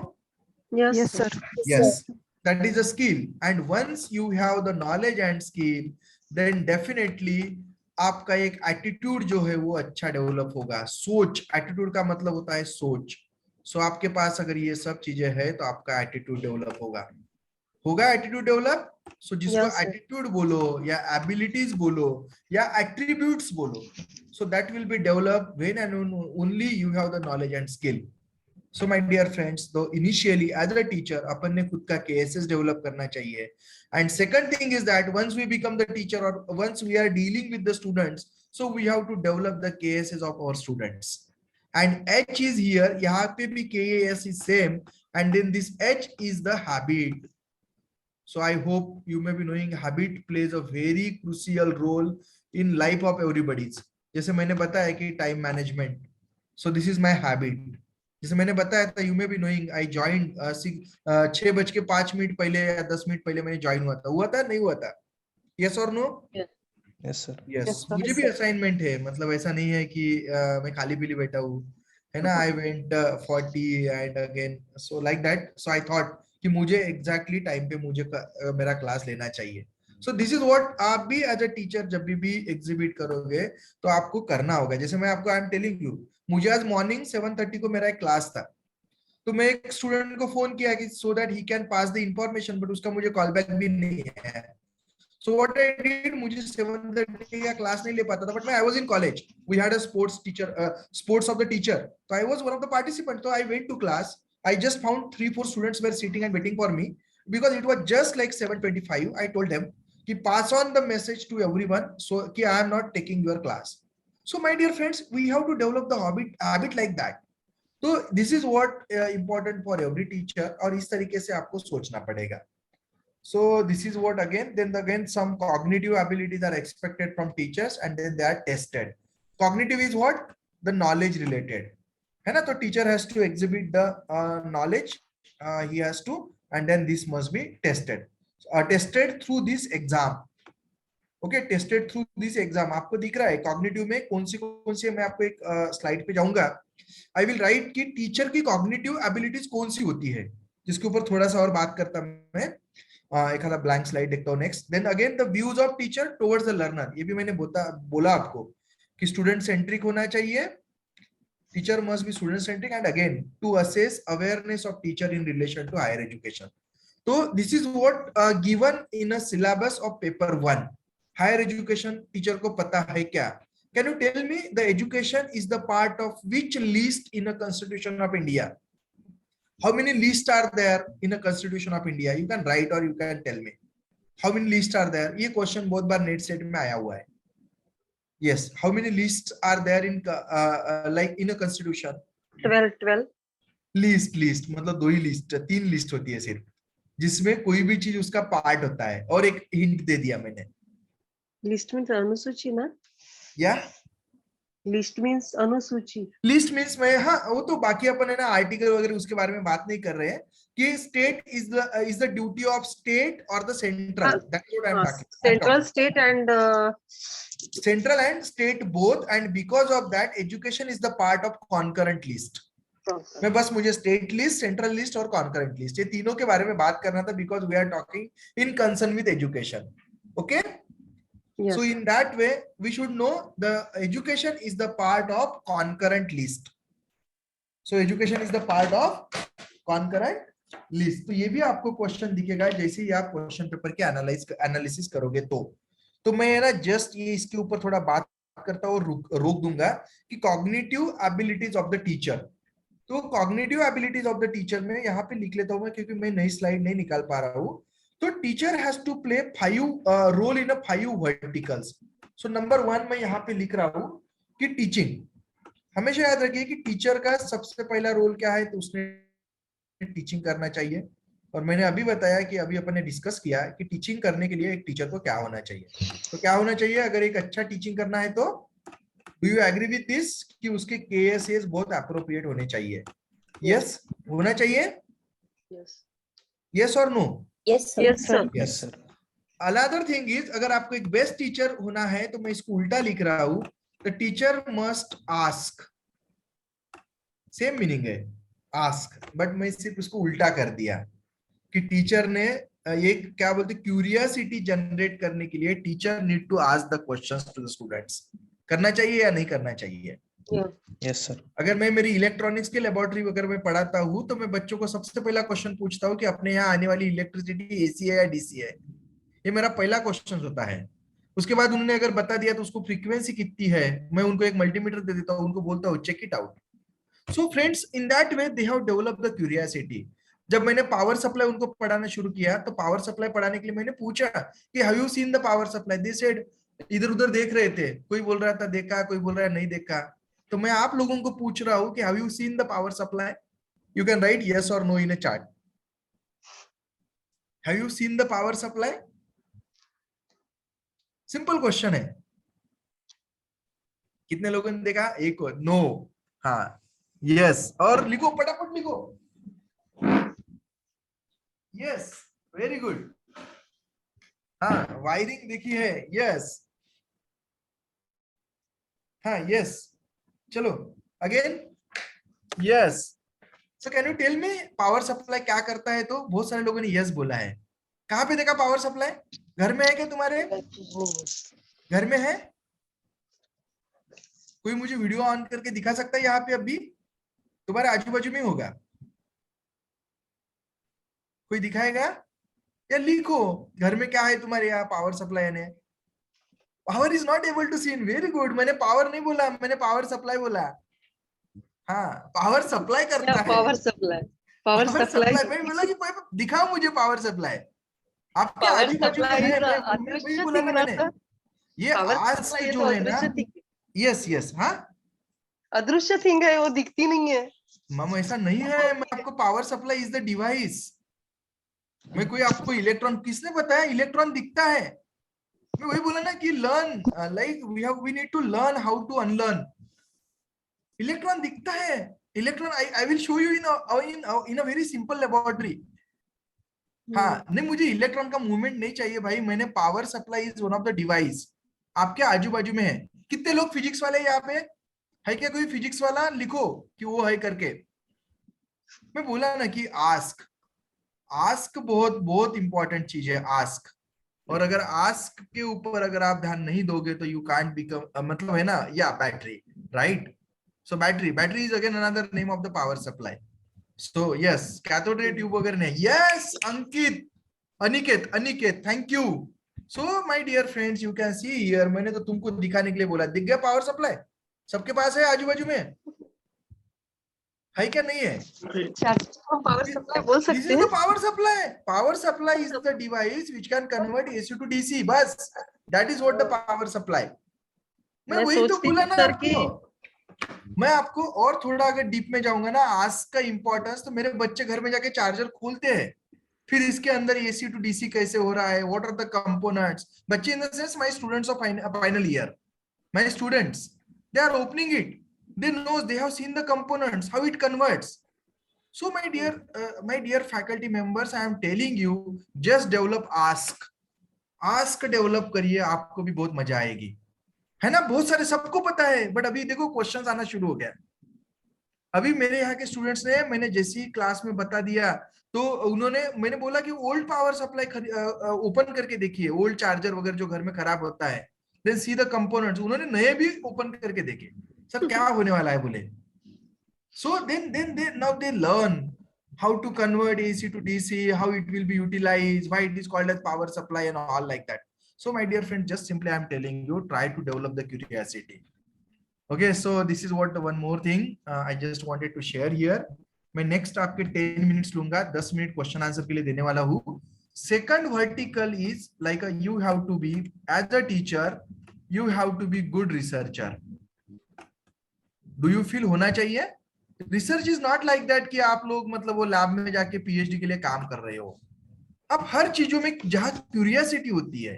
Yes sir. Yes, that is a skill. And once you have the knowledge and skill, then definitely आपका एक एटीट्यूड जो है वो अच्छा डेवलप होगा. सोच, एटीट्यूड का मतलब होता है सोच. सो आपके पास अगर ये सब चीजें है तो आपका एटीट्यूड डेवलप होगा एटीट्यूड डेवलप. सो जिसको एटीट्यूड बोलो या एबिलिटीज बोलो या एट्रीब्यूट्स बोलो, so that will be develop when and only you have the knowledge and skill. So my dear friends, though initially as a teacher अपन ने खुद का KSS डेवलप करना चाहिए. And second thing is that once we become the teacher or once we are dealing with the students, so we have to develop the KSS of our students. And H is here. यहाँ पे भी KAS is same. And then this H is the habit. So I hope you may be knowing habit plays a very crucial role in life of everybody's. जैसे मैंने बताया कि time management. So this is my habit. जैसे मैंने बताया था, you may be knowing I join 6:05 पहले या 10 मिनट पहले मैंने ज्वाइन हुआ था नहीं हुआ था? यस और नो? Yes sir. यस. मुझे भी असाइनमेंट है, मतलब ऐसा नहीं है कि मैं खाली पीली बैठा हूँ, है ना. I went 40 and again, so like that. So I thought कि मुझे एग्जैक्टली टाइम पे मुझे मेरा क्लास लेना चाहिए. सो दिस इज व्हाट आप भी एज अ टीचर जब भी एग्जिबिट करोगे तो आपको करना होगा. जैसे मैं आपको आई एम टेलिंग यू, मुझे आज मॉर्निंग 7:30 को मेरा एक क्लास था. तो मैं एक स्टूडेंट को फोन किया कि so that he can pass the information, but उसका मुझे कॉल बैक भी नहीं है. सो व्हाट आई डिड, मुझे 7:30 का क्लास नहीं ले पाता था, बट मैं I was in college. We had a sports teacher, sports of the teacher. तो I was one of the participant. तो I went to class. I just found 3-4 students were sitting and waiting for me because it was just like 7:25. I told them कि pass on the message to everyone so कि I am not taking your class. So my dear friends, we have to develop the habit like that. So this is what important for every teacher, और इस तरीके से आपको सोचना पड़ेगा. So this is what again some cognitive abilities are expected from teachers and then they are tested. Cognitive is what? The knowledge related, है ना. तो teacher has to exhibit the knowledge, he has to, and then this must be tested. Tested through this exam. Okay, tested through this exam. आपको दिख रहा है cognitive में कौन सी मैं आपको एक स्लाइड पे जाऊंगा। आई विल राइट कि टीचर की कॉग्निटिव एबिलिटीज कौन सी होती है, जिसके ऊपर थोड़ा सा और बात करता मैं। एक आधा ब्लैंक स्लाइड देखता हूँ next. Then again the views of teacher towards the learner. ये भी मैंने बोला आपको कि स्टूडेंट सेंट्रिक होना चाहिए, teacher must be student centric, and again to assess awareness of teacher in relation to higher education. तो this is what given in a syllabus of paper 1। Higher education teacher को पता है क्या? Can you tell me the education is the part of which list in a constitution of India? How many lists are there in a constitution of India? You can write or you can tell me. How many lists are there? ये question बहुत बार net set में आया हुआ है. Yes. How many lists are there in like in a constitution? 12 List मतलब 2 ही list, 3 list होती है सिर्फ, जिसमें कोई भी चीज उसका पार्ट होता है. और एक हिंट दे दिया मैंने. लिस्ट मीन्स अनुसूची ना? या लिस्ट मीन्स अनुसूची. लिस्ट मीन्स में, हाँ वो तो बाकी अपन है ना आर्टिकल वगैरह उसके बारे में बात नहीं कर रहे हैं कि state is the duty of state और the central. That's what I am talking. Central state and central and state both, and because of that education is the part of concurrent list. मैं बस मुझे state list, central list और concurrent list, ये तीनों के बारे में बात करना था, because we are talking in concern with education. Okay, so in that way we should know the education is the part of concurrent list. So education is the part of concurrent list. तो ये भी आपको question दिखेगा जैसे ही आप question paper के analysis करोगे. तो मैं ना जस्ट ये इसके ऊपर थोड़ा बात करता हूँ और रोक दूंगा कि cognitive abilities of the teacher. तो cognitive abilities of the teacher में यहाँ पे लिख लेता हूँ मैं, क्योंकि मैं नई स्लाइड नहीं निकाल पा रहा हूँ. तो teacher has to play 5 role in a 5 verticals. So number 1 मैं यहाँ पे लिख रहा हूँ कि टीचिंग. हमेशा याद रखिए कि टीचर का सबसे पहला रोल क्या है, तो उसने टीचिंग करना चाहिए. और मैंने अभी बताया कि अभी अपन ने डिस्कस किया कि टीचिंग करने के लिए एक टीचर को क्या होना चाहिए. तो क्या होना चाहिए अगर एक अच्छा टीचिंग करना है तो? Do you agree with this कि उसके केएसएस बहुत एप्रोप्रिएट होने चाहिए? यस, होना चाहिए. यस और no? Yes sir. Yes. Another thing is, अगर आपको एक बेस्ट टीचर होना है तो मैं इसको उल्टा लिख रहा हूं. The teacher must ask. Same meaning है आस्क, बट मैं सिर्फ उसको उल्टा कर दिया कि टीचर ने ये क्या बोलते, क्यूरियोसिटी जनरेट करने के लिए teacher need to ask the questions to the students. करना चाहिए या नहीं करना चाहिए? Yes sir. अगर मैं मेरी इलेक्ट्रॉनिक्स की लेबोरेटरी वगैरह में पढ़ाता हूँ तो मैं बच्चों को सबसे पहला क्वेश्चन पूछता हूँ कि अपने यहाँ आने वाली इलेक्ट्रिसिटी एसी है या डीसी है. ये मेरा पहला क्वेश्चन होता है. उसके बाद उन्होंने अगर बता दिया तो उसको फ्रीक्वेंसी कितनी है, मैं उनको एक मल्टीमीटर दे देता हूँ, उनको बोलता हूँ check it out. So friends, in that way they have developed the curiosity. जब मैंने पावर सप्लाई उनको पढ़ाना शुरू किया तो पावर सप्लाई पढ़ाने के लिए मैंने पूछा कि have you seen the power supply. They said, इधर उधर देख रहे थे, कोई बोल रहा था देखा, कोई बोल रहा है नहीं देखा. तो मैं आप लोगों को पूछ रहा हूं कि have you seen the power supply? You can write yes और no in a chat. Have you seen the power supply? Simple question है. कितने लोगों ने देखा? एक और नो. हाँ, यस. और लिखो, फटाफट लिखो. Yes, very good. हाँ, वायरिंग देखी है. यस. हाँ, यस. चलो again. Yes. So can you tell me power supply क्या करता है? तो बहुत सारे लोगों ने यस बोला है. कहाँ पे देखा पावर सप्लाई? घर में है क्या तुम्हारे? घर में है? कोई मुझे वीडियो ऑन करके दिखा सकता है यहाँ पे? अभी तुम्हारे आजू बाजू में होगा, कोई दिखाएगा? या लिखो घर में क्या है तुम्हारे यहाँ पावर सप्लाई ने. Power is not able to seen. Very good. मैंने पावर नहीं बोला, मैंने पावर सप्लाई बोला. हाँ, पावर सप्लाई करता है. Power supply. मैं बोला कि दिखाओ मुझे पावर सप्लाई. आपके पावर आजू बाजू में है, सप्लाई बोला ना मैंने. ये आज से जो है ना. Yes yes. हाँ, अदृश्य थिंग है, वो दिखती नहीं है. मैम ऐसा नहीं है. मैं आपको power supply is the device. मैं कोई आपको इलेक्ट्रॉन, किसने बताया इलेक्ट्रॉन दिखता है? मैं वही बोला ना कि learn, like we need to learn how to unlearn. Electron दिखता है. Electron I will show you in a very simple laboratory. हाँ नहीं, मुझे इलेक्ट्रॉन का मूवमेंट नहीं चाहिए भाई, मैंने power supply is one of the device. आपके आजू बाजू में है। कितने लोग फिजिक्स वाले यहाँ पे है? क्या कोई फिजिक्स वाला? लिखो कि वो है करके। मैं बोला ना कि आस्क, आस्क बहुत बहुत इंपॉर्टेंट चीज है, आस्क। और अगर आस्क के ऊपर अगर आप ध्यान नहीं दोगे तो यू कांट बिकम, मतलब है ना, या battery, right? So battery is again another name of the power supply. So yes, cathode ray tube वगैरह नहीं। Yes Ankit, Aniket, thank you. So my dear friends, you can see here, मैंने तो तुमको दिखाने के लिए बोला। दिख गया पावर सप्लाई? सबके पास है आजू बाजू में? है क्या नहीं है? पावर सप्लाई बोल This सकते is हैं। the power supply. Power supply is the device which can convert AC to DC. बस that is what the power supply. मैं वही तो सोचती बोला हूँ ना सर कि आपको। मैं आपको और थोड़ा अगर डीप में जाऊंगा ना आस्क का इंपॉर्टेंस, तो मेरे बच्चे घर में जाके चार्जर खोलते हैं, फिर इसके अंदर एसी टू डीसी कैसे हो रहा है, व्हाट आर द कंपोनेंट्स। बच्चे in the sense my students of final year, my students, they are opening it, they knows, they have seen the components, how it converts. So my dear faculty members, I am telling you, just develop ask develop करिए, आपको भी बहुत मजा आएगी, है ना? बहुत सारे सबको पता है, बट अभी देखो क्वेश्चंस आना शुरू हो गया। अभी मेरे यहाँ के स्टूडेंट्स ने, मैंने जैसी क्लास में बता दिया तो उन्होंने, मैंने बोला कि ओल्ड पावर सप्लाई ओपन करके देखिए, ओल्ड चार्जर वगैरह जो घर में खराब होता है, देन सी द कंपोनेंट्स। उन्होंने नए भी ओपन करके देखे, सर क्या होने वाला है बोले। So then now they learn how to convert AC to DC, how it will be utilized, why it is called as power supply and all like that. So my dear friend, just simply I'm telling you, try to develop the curiosity. Okay, so this is what the one more thing I just wanted to share here. मैं next आपके 10 minutes लूंगा, 10 minute question answer के लिए देने वाला हूँ। Second vertical is like you have to be, as a teacher, you have to be good researcher. Do you feel होना चाहिए? Research is not like that कि आप लोग मतलब वो लैब में जाके पीएचडी के लिए काम कर रहे हो। अब हर चीजों में जहां क्यूरियोसिटी होती है,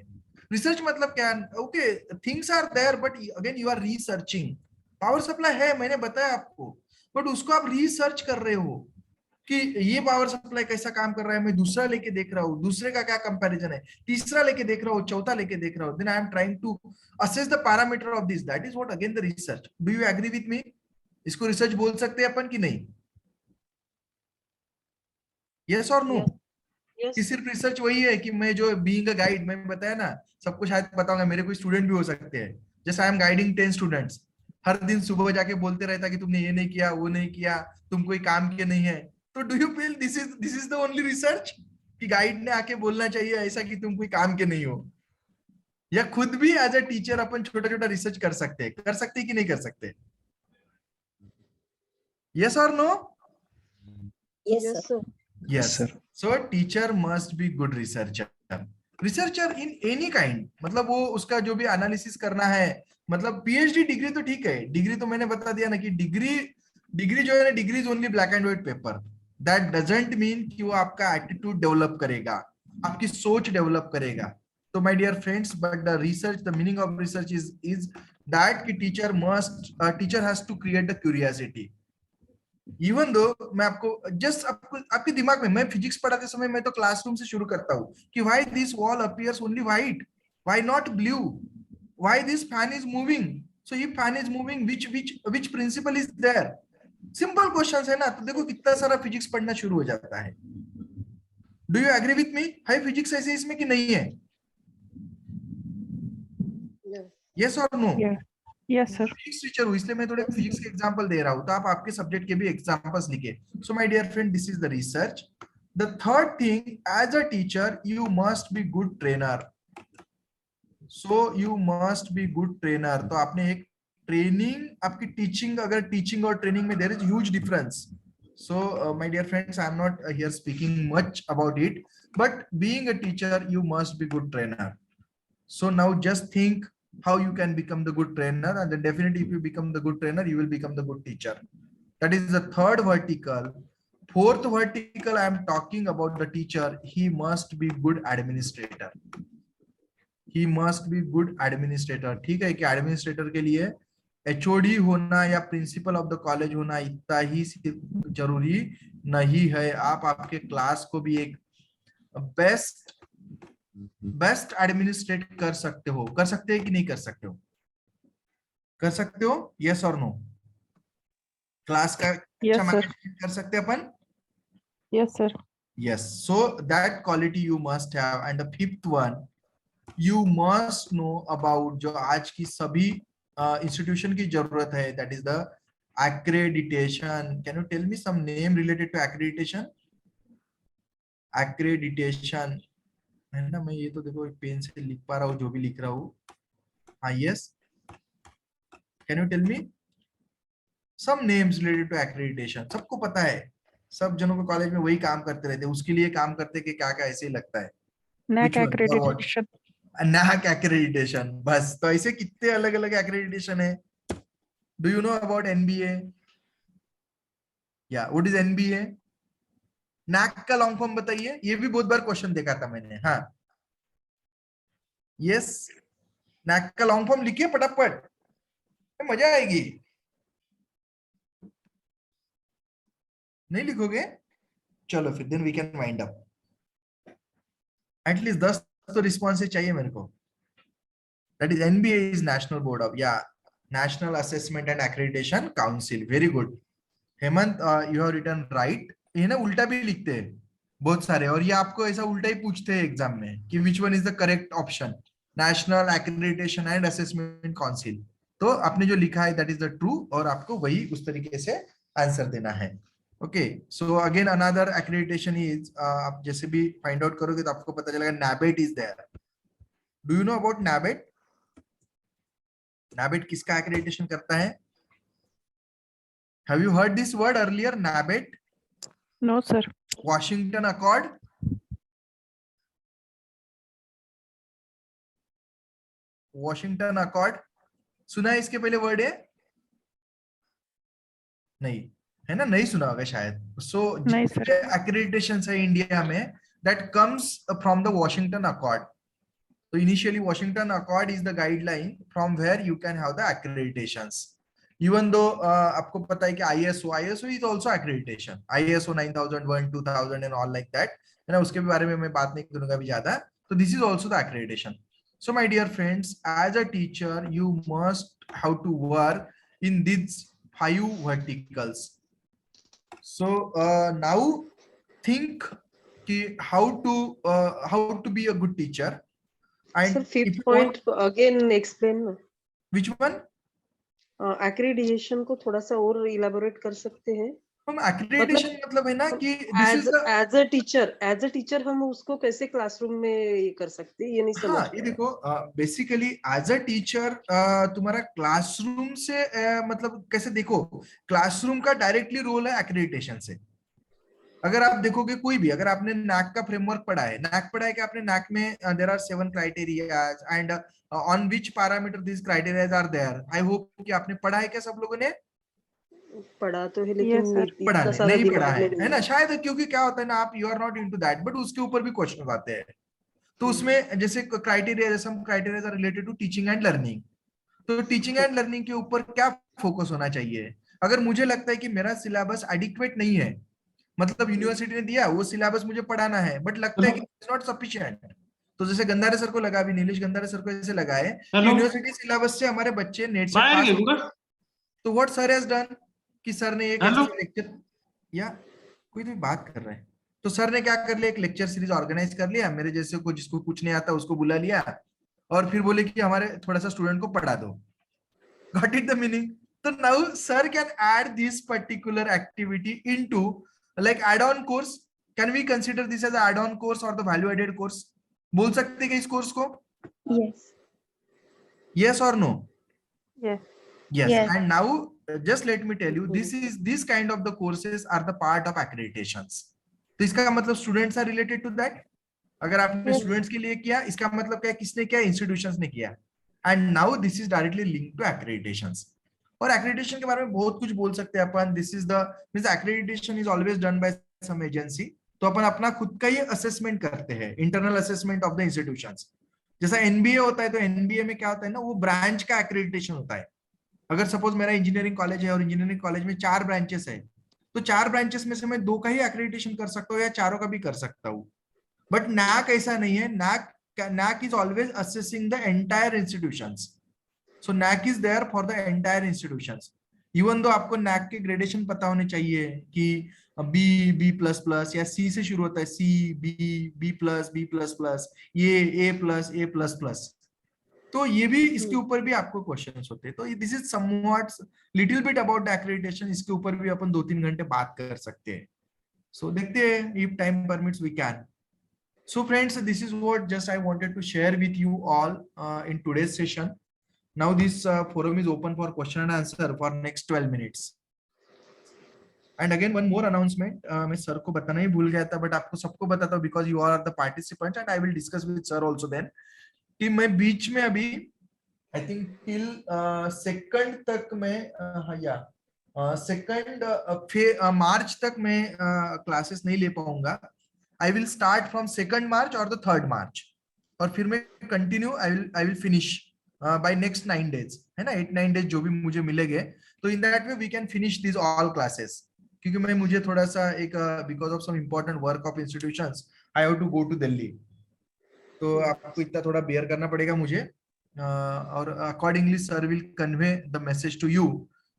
रिसर्च मतलब क्या? Okay, things are there but again you are researching. Power supply है, मैंने बताया आपको, बट उसको आप रिसर्च कर रहे हो कि ये पावर सप्लाई कैसा काम कर रहा है, मैं दूसरा लेके देख रहा हूँ, दूसरे का क्या कंपैरिजन है, तीसरा लेके देख रहा हूँ, चौथा लेके देख रहा हूँ, then I am trying to assess the parameter of this, that is what again the research. Do you agree with me? इसको रिसर्च बोल सकते हैं अपन कि नहीं? यस और नो? कि सिर्फ रिसर्च वही है कि मैं जो बीइंग अ गाइड, मैं बताया ना, सबको शायद पता होगा, मेरे कोई स्टूडेंट भी हो सकते हैं, जैसे आई एम गाइडिंग 10 स्टूडेंट्स, हर दिन सुबह जाके बोलते रहता कि तुमने ये नहीं किया, वो नहीं किया, तुम कोई काम के नहीं है। तो do you feel this is the only research कि गाइड ने आके बोलना चाहिए ऐसा कि तुम कोई काम के नहीं हो? या खुद भी एज अ टीचर अपन छोटा छोटा रिसर्च कर सकते कि नहीं कर सकते? Yes or no? Yes, sir. Yes. So teacher must be good researcher. Researcher in any kind, मतलब वो उसका जो भी एनालिसिस करना है, मतलब पीएचडी डिग्री तो ठीक है, डिग्री तो मैंने बता दिया ना कि डिग्री जो है ना, degree is only black and white paper. That doesn't mean कि वो आपका एटीट्यूड डेवलप करेगा, आपकी सोच डेवलप करेगा। तो my dear friends, but the research, the meaning of research is that कि teacher has to create the curiosity. Even though मैं आपको जस्ट आपके दिमाग में, मैं फिजिक्स पढ़ाते समय मैं तो क्लासरूम से शुरू करता हूँ कि why this wall appears only white, why not blue, why this fan is moving, so if fan is moving which principle is there. Simple questions है ना, तो देखो कितना सारा फिजिक्स पढ़ना शुरू हो जाता है। Do you agree with me? है फिजिक्स ऐसे इसमें कि नहीं है? यस और no? Yes sir. Physics teacher हूँ इसलिए मैं थोड़े फिजिक्स के एग्जांपल दे रहा हूँ, तो आप आपके सब्जेक्ट के भी एग्जांपल्स लिखे। So my dear friend, this is the research. The third thing, as a teacher you must be good trainer. So you must be good trainer. तो आपने एक ट्रेनिंग, आपकी टीचिंग, अगर टीचिंग और ट्रेनिंग में there is huge difference. So my dear friends, I am not here speaking much about it, but being a teacher you must be good trainer. So now just think how you can become the good trainer, and then definitely if you become the good trainer, you will become the good teacher. That is the third vertical. Fourth vertical, I am talking about the teacher. He must be good administrator. He must be good administrator. ठीक है कि administrator के लिए HOD होना या principle of the college होना इतना ही जरूरी नहीं है। आप आपके क्लास को भी एक बेस्ट एडमिनिस्ट्रेट कर सकते हो कि नहीं कर सकते हो? कर सकते हो, यस और नो? क्लास का अच्छा मैनेजमेंट कर सकते हैं अपन? Yes, sir. Yes, so that quality you must have. And the fifth one, you must know about जो आज की सभी इंस्टीट्यूशन की जरूरत है, that is the accreditation. Can you tell me some name related to accreditation? Accreditation है ना, मैं ये तो देखो एक पेन से लिख पा रहा हूँ जो भी लिख रहा हूँ. हाँ, yes. Can you tell me some names related to accreditation? सबको पता है, सब जनों को कॉलेज में वही काम करते रहते हैं, उसके लिए काम करते कि क्या क्या ऐसे ही लगता है. NAC Which one? For what? accreditation. NAC accreditation. बस. तो ऐसे कितने अलग अलग accreditation है? Do you know about NBA? Yeah, what is NBA? NAC का लॉन्ग फॉर्म बताइए, ये भी बहुत बार क्वेश्चन देखा था मैंने. हाँ, यस, NAC का लॉन्ग फॉर्म लिखिए फटाफट, मजा आएगी. नहीं लिखोगे? चलो फिर then we can wind up. At least 10 तो रिस्पॉन्सेस चाहिए मेरे को. That is NBA is national board of, या national assessment and accreditation council. Very good Hemant, you have written right. ये ना उल्टा भी लिखते हैं बहुत सारे, और ये आपको ऐसा उल्टा ही पूछते हैं एग्जाम में कि विच one is the correct option, national accreditation and assessment council. तो आपने जो लिखा है दैट इज द ट्रू, और आपको वही उस तरीके से आंसर देना है. Okay, so again another accreditation is, आप जैसे भी फाइंड आउट करोगे तो आपको पता चलेगा NABET is there. Do you know about NABET? NABET किसका एक्रेडिटेशन करता है? Have you heard this word earlier, NABET? No, sir. Washington accord. Washington accord सुना है इसके पहले वर्ड है? नहीं है ना, नहीं सुना होगा शायद. सो नहीं, sir. एक्रेडिटेशन है इंडिया में that comes from the Washington accord. तो initially Washington accord is the guideline from where you can have the accreditations. Even though आपको पता है कि ISO is also accreditation, ISO 9001, 2000 and all like that, है ना, उसके बारे में मैं बात नहीं करूंगा अभी ज्यादा. तो this is also the accreditation. So my dear friends, as a teacher, you must have to work in these 5 verticals. So now think how to be a good teacher. And Sir, if fifth you want- point again explain. which one? Accreditation को थोड़ा सा और elaborate कर सकते हैं? हम accreditation मतलब है ना कि this is the as a teacher हम उसको कैसे क्लासरूम में ये कर सकते हैं, ये नहीं समझ हाँ, ये पाया. देखो बेसिकली एज अ टीचर तुम्हारा क्लासरूम से मतलब कैसे देखो, क्लासरूम का डायरेक्टली रोल है एक्रेडिटेशन से. अगर आप देखोगे कोई भी, अगर आपने NAC का फ्रेमवर्क पढ़ा है, NAC पढ़ा है कि आपने NAC में there are 7 criterias and on which parameter this criterias are there. I hope कि आपने पढ़ा है क्या सब लोगों ने? पढ़ा तो है Yes, लेकिन sir. पढ़ा इतना नहीं, सारा नहीं पढ़ा दिमाग में है नहीं ना शायद, क्योंकि क्या होता है ना, आप you are not into that, but उसके ऊपर भी क्वेश्चन आते हैं. तो उसमें जैसे क्राइटेरिया, जैसे हम criteria are related to teaching and learning. तो टीचिंग एंड लर्निंग के ऊपर क्या फोकस होना चाहिए? अगर मुझे लगता है कि मेरा सिलेबस एडिक्वेट नहीं है, मतलब यूनिवर्सिटी ने दिया वो सिलेबस मुझे पढ़ाना है, बट लगता है कि इट्स नॉट सफिशिएंट, तो जैसे गंधारे सर को लगा, भी नीलेश गंधारे सर को ऐसे लगा है यूनिवर्सिटी सिलेबस से हमारे बच्चे नेट से पास हो. तो व्हाट सर हैज डन कि सर ने एक ऐसा लेक्चर, या कोई तो बात कर रहा है, तो सर ने क्या कर लिया, एक लेक्चर सीरीज ऑर्गेनाइज कर लिया, मेरे जैसे को जिसको कुछ नहीं आता उसको बुला लिया, और फिर बोले कि हमारे थोड़ा सा स्टूडेंट को पढ़ा दो. Got it the meaning? तो now sir can add this particular activity into like add-on course. Can we consider this as an add-on course or the value-added course? बोल सकते हैं इस कोर्स को? Yes. Yes or no? Yes. Yes. Yes. And now just let me tell you, this kind of the courses are the part of accreditations. तो इसका मतलब students are related to that. अगर आपने Yes. students के लिए किया, इसका मतलब क्या, किसने किया? Institutions ने किया. And now this is directly linked to accreditations. और एक्रेडिटेशन के बारे में बहुत कुछ बोल सकते हैं अपन. This is the means accreditation is always done by some agency. तो अपन अपना खुद का ही असेसमेंट करते हैं, internal assessment of the institutions. जैसा NBA होता है, तो NBA में क्या होता है ना, वो ब्रांच का एक्रेडिटेशन होता है. अगर सपोज मेरा इंजीनियरिंग कॉलेज है और इंजीनियरिंग कॉलेज में 4 ब्रांचेस है, तो 4 ब्रांचेस में से मैं 2 का ही एक्रेडिटेशन कर सकता हूँ या चारों का भी कर सकता हूँ. बट NAAC ऐसा नहीं है. NAAC is always assessing the entire institutions. So NAAC is there for the entire institutions. Even though आपको NAAC के ग्रेडेशन पता होने चाहिए कि B++ या C से शुरू होता है, C, B+, B++, A+, A++. तो ये भी इसके ऊपर भी आपको क्वेश्चंस होते हैं. तो this is somewhat little bit about the accreditation. इसके ऊपर भी अपन 2-3 घंटे बात कर सकते हैं. सो देखते हैं, if time permits we can. So friends, this is what just I wanted to share with you all in today's session. Now this forum is open for question and answer for next 12 minutes. And again one more announcement. मैं sir को बताना ही भूल गया था, but आपको सबको बताता हूँ because you are the participants and I will discuss with sir also then. कि मैं बीच में अभी I think till second तक मैं second मार्च तक मैं क्लासेस नहीं ले पाऊंगा. I will start from 2nd March or the 3rd March. और फिर मैं continue I will finish by next 9 days, है ना. 8-9 days जो भी मुझे मिलेंगे, तो in that way we can finish these all classes. क्योंकि मैं मुझे थोड़ा सा एक because of some important work of institutions I have to go to Delhi. तो आपको इतना थोड़ा बेयर करना पड़ेगा मुझे. और accordingly sir will convey the message to you,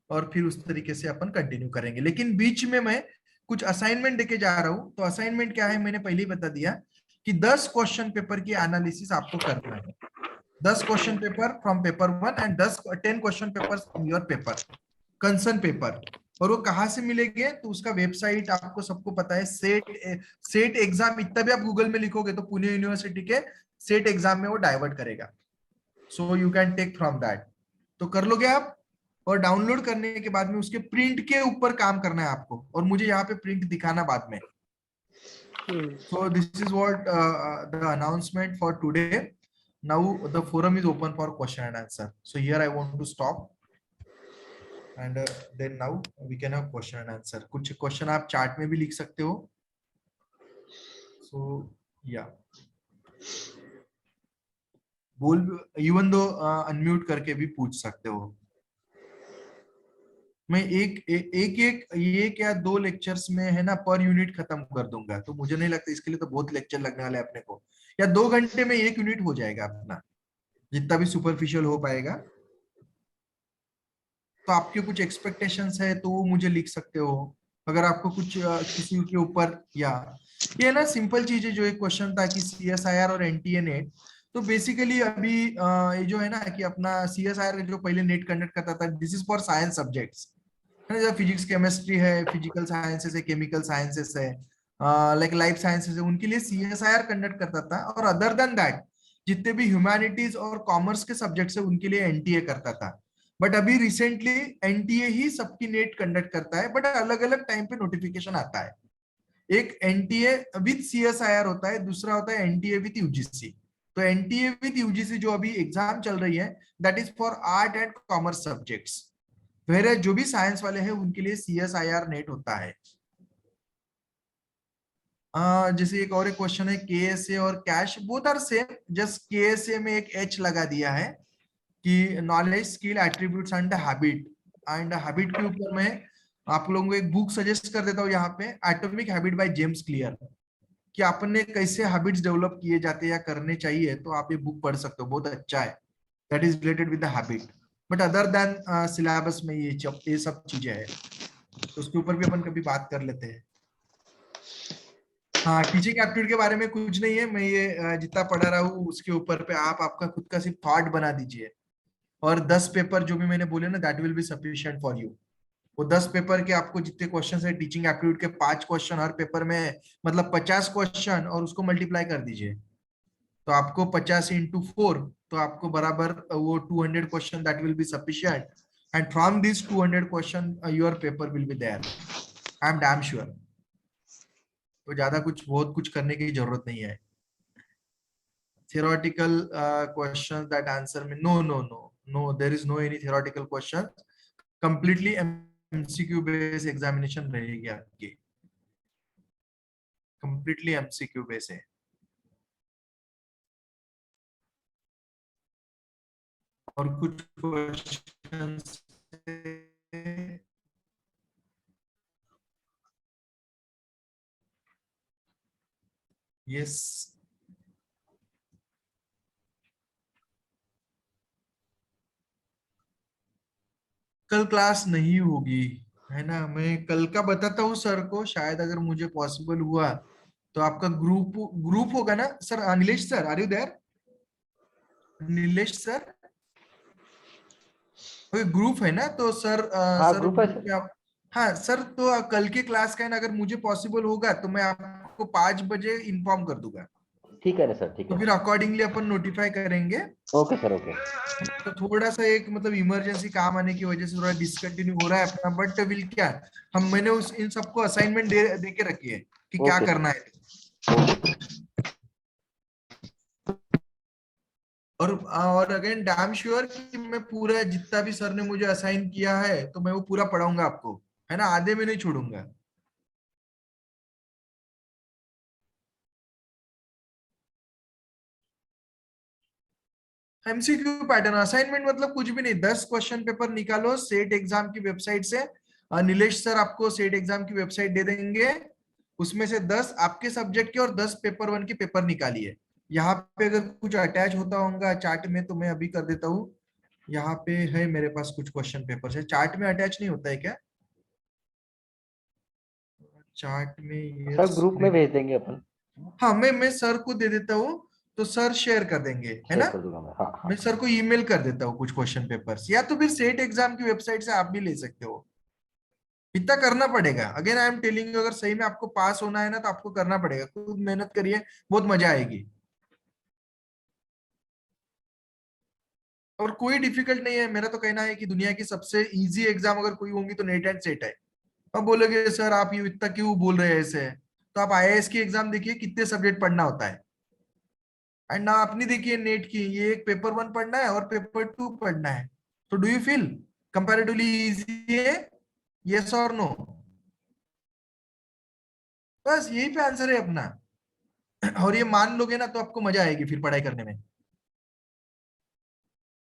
और फिर उस तरीके से अपन कंटिन्यू करेंगे. लेकिन बीच में मैं कुछ असाइनमेंट देके जा रहा हूं. तो असाइनमेंट क्या है मैंने पहले ही बता दिया कि 10 क्वेश्चन पेपर की एनालिसिस आपको करना है. 10 question paper from paper 1 and 10 question paper from your paper concern paper. और वो कहाँ से मिलेंगे, तो उसका वेबसाइट आपको सबको पता है. सेट एग्जाम इतना भी आप गूगल में लिखोगे तो पुणे यूनिवर्सिटी के सेट एग्जाम में वो डाइवर्ट करेगा. So you can take from that. तो कर लोगे आप. और डाउनलोड करने के बाद में उसके प्रिंट के ऊपर काम करना है आपको, और मुझे यहाँ पे प्रिंट दिखाना बाद में. So this is what the announcement for today. Now the forum is open for question and answer. So here I want to stop, and then now we can have question and answer. कुछ question आप chart में भी लिख सकते हो. So yeah, बोल even though unmute करके भी पूछ सकते हो. मैं एक या 2 लेक्चर्स में है ना पर यूनिट खत्म कर दूंगा. तो मुझे नहीं लगता इसके लिए तो बहुत लेक्चर लगने वाले अपने को. या 2 घंटे में 1 यूनिट हो जाएगा अपना, जितना भी सुपरफिशियल हो पाएगा. तो आपके कुछ एक्सपेक्टेशंस है तो वो मुझे लिख सकते हो. अगर आपको कुछ किसी के ऊपर, या ये ना सिंपल चीज है. जो एक क्वेश्चन था कि CSIR और NTA नेट, तो बेसिकली अभी ये जो है ना कि अपना CSIR जो पहले नेट कंडक्ट करता था, this is for science subjects. Physics chemistry है, फिजिकल साइंसेस है, केमिकल साइंसेस है, लाइक लाइफ साइंसेस है, उनके लिए CSIR कंडक्ट करता था. और अदर देन दैट जितने भी ह्यूमैनिटीज और कॉमर्स के सब्जेक्ट्स है उनके लिए NTA करता था. बट अभी रिसेंटली NTA ही सबकी नेट कंडक्ट करता है, बट अलग अलग टाइम पे नोटिफिकेशन आता है. एक NTA विद CSIR होता है, दूसरा होता है NTA विद UGC. तो NTA विद UGC जो अभी एग्जाम चल रही है, that is for art and commerce subjects. Where जो भी साइंस वाले हैं उनके लिए CSIR नेट होता है. जैसे एक और एक क्वेश्चन है, KSA और cash both are same. Just KSA में एक H लगा दिया है कि knowledge, skill, attributes and habit. And habit के ऊपर मैं आप लोगों को एक बुक सजेस्ट कर देता हूँ यहाँ पे, atomic habit by James clear. कि आपने कैसे हैबिट्स डेवलप किए जाते हैं या करने चाहिए, तो आप ये बुक पढ़ सकते हो, बहुत अच्छा है. That is related with the habit. But other then syllabus में ये सब चीजें हैं, तो उसके ऊपर भी अपन कभी बात कर लेते हैं. हाँ, टीचिंग एप्टीट्यूड के बारे में कुछ नहीं है. मैं ये जितना पढ़ा रहा हूँ उसके ऊपर पे आप आपका खुद का सिर्फ थॉट बना दीजिए. और 10 पेपर जो भी मैंने बोले ना, that will be sufficient for you. वो 10 पेपर के आपको जितने क्वेश्चन है टीचिंग एप्टीट्यूड के, 5 क्वेश्चन हर पेपर में, मतलब 50 क्वेश्चन, और उसको मल्टीप्लाई कर दीजिए. तो आपको 50 into 4, तो आपको बराबर वो 200 question, that will be sufficient. And from this 200 question your paper will be there, I am damn sure. तो ज्यादा कुछ बहुत कुछ करने की जरूरत नहीं है. theoretical questions that answer me, no, there is no any theoretical question. Completely MCQ based examination रहेगी आपकी, completely MCQ based है. और कुछ questions यस, कल क्लास नहीं होगी, है ना? मैं कल का बताता हूँ सर को, शायद अगर मुझे पॉसिबल हुआ तो आपका ग्रुप ग्रुप होगा ना sir? Nilesh sir, are you there? Nilesh sir, कोई ग्रुप है ना? तो सर हाँ सर ग्रुप है ग्रुप सर। में आप, हाँ सर, तो कल के क्लास का है ना, अगर मुझे पॉसिबल होगा तो मैं आपको 5 बजे इन्फॉर्म कर दूंगा, ठीक है ना सर, ठीक तो है फिर ना। अकॉर्डिंगली अपन नोटिफाई करेंगे। Okay sir, okay. तो थोड़ा सा एक मतलब इमरजेंसी काम आने की वजह से थोड़ा डिसकंटिन्यू हो रहा है अपना, बट विल क्या, हम मैंने उस इन सबको असाइनमेंट दे के रखी है कि क्या ओके करना है। और अगेन डैम श्योर कि मैं पूरा जितना भी सर ने मुझे असाइन किया है तो मैं वो पूरा पढ़ाऊंगा आपको, है ना? आधे में नहीं छोड़ूंगा। एमसीक्यू पैटर्न असाइनमेंट मतलब कुछ भी नहीं, 10 क्वेश्चन पेपर निकालो सेट एग्जाम की वेबसाइट से। नीलेश सर आपको सेट एग्जाम की वेबसाइट दे देंगे, उसमें से 10 आपके सब्जेक्ट के और 10 पेपर 1 के पेपर निकालिए। यहाँ पे अगर कुछ अटैच होता होगा चार्ट में तो मैं अभी कर देता हूँ। यहाँ पे है मेरे पास कुछ क्वेश्चन पेपर है, चार्ट में अटैच नहीं होता है क्या? चार्ट में सर यस, ग्रुप में भेज देंगे अपन। हाँ मैं सर को दे देता हूँ, तो सर शेयर कर देंगे, है शेयर ना? कर दूंगा मैं, हाँ हाँ। मैं सर को ईमेल कर देता हूँ कुछ क्वेश्चन पेपर्स, या तो फिर सेट एग्जाम की वेबसाइट से आप भी ले सकते हो। इतना करना पड़ेगा, again I am telling you, अगर सही में आपको पास होना है ना तो आपको करना पड़ेगा, खुद मेहनत करिए, बहुत मजा आएगी। और कोई डिफिकल्ट नहीं है, मेरा तो कहना है कि दुनिया की सबसे इजी एग्जाम अगर कोई होंगी तो नेट एंड सेट है। अब बोलोगे सर आप ये इतना क्यों बोल रहे हैं ऐसे, तो आप आईएएस की एग्जाम देखिए कितने सब्जेक्ट पढ़ना होता है, एंड ना अपनी देखिए नेट की, ये एक पेपर 1 पढ़ना है और पेपर 2 पढ़ना है, तो do you feel comparatively easy है? यस और नो? बस यही पे आंसर है अपना। और ये मान लोगे ना तो आपको मजा आएगी फिर पढ़ाई करने में।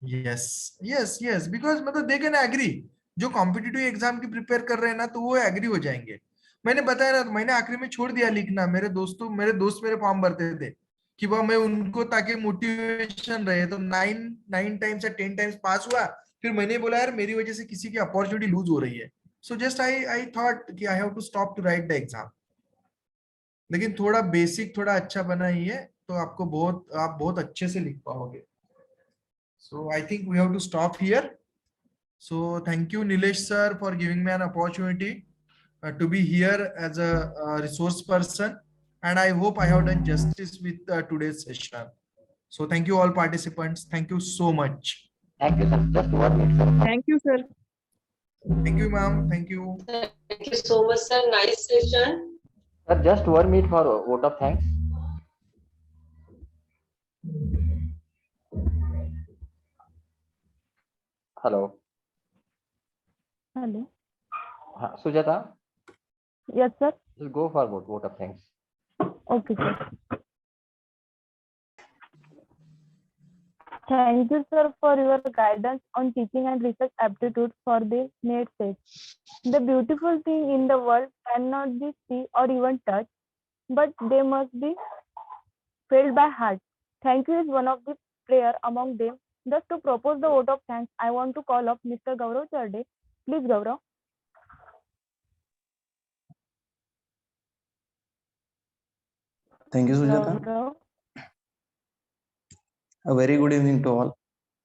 यस यस यस, बिकॉज मतलब दे कैन एग्री, जो कॉम्पिटिटिव एग्जाम की प्रिपेयर कर रहे हैं ना तो वो एग्री हो जाएंगे। मैंने बताया ना, मैंने आखिरी में छोड़ दिया लिखना, मेरे दोस्त मेरे फॉर्म भरते थे कि वह मैं उनको ताकि मोटिवेशन रहे, तो 9 टाइम्स या 10 टाइम्स पास हुआ। फिर मैंने बोला यार मेरी वजह से किसी की अपॉर्चुनिटी लूज हो रही है, सो जस्ट आई थॉट कि I have to stop to write the exam. लेकिन थोड़ा बेसिक थोड़ा अच्छा बनाइए तो आपको आप बहुत अच्छे से लिख पाओगे। So I think we have to stop here. So thank you, Nilesh sir, for giving me an opportunity to be here as a, resource person. And I hope I have done justice with today's session. So thank you all participants. Thank you so much. Thank you sir, just 1 minute sir. Thank you, sir. Thank you, ma'am. Thank you. Thank you so much, sir. Nice session. Sir just 1 minute for vote of thanks. Hello. Hello. हाँ Sujata, Yes, sir. Go for vote of thanks. Okay, sir. Thank you, sir, for your guidance on teaching and research aptitude for the NET set. The beautiful thing in the world cannot be seen or even touched, but they must be felt by heart. Thank you is one of the prayer among them. Thus, to propose the vote of thanks, I want to call up Mr. Gaurav Charde. Please, Gaurav. Thank you, Sujata. Gaurav. A very good evening to all.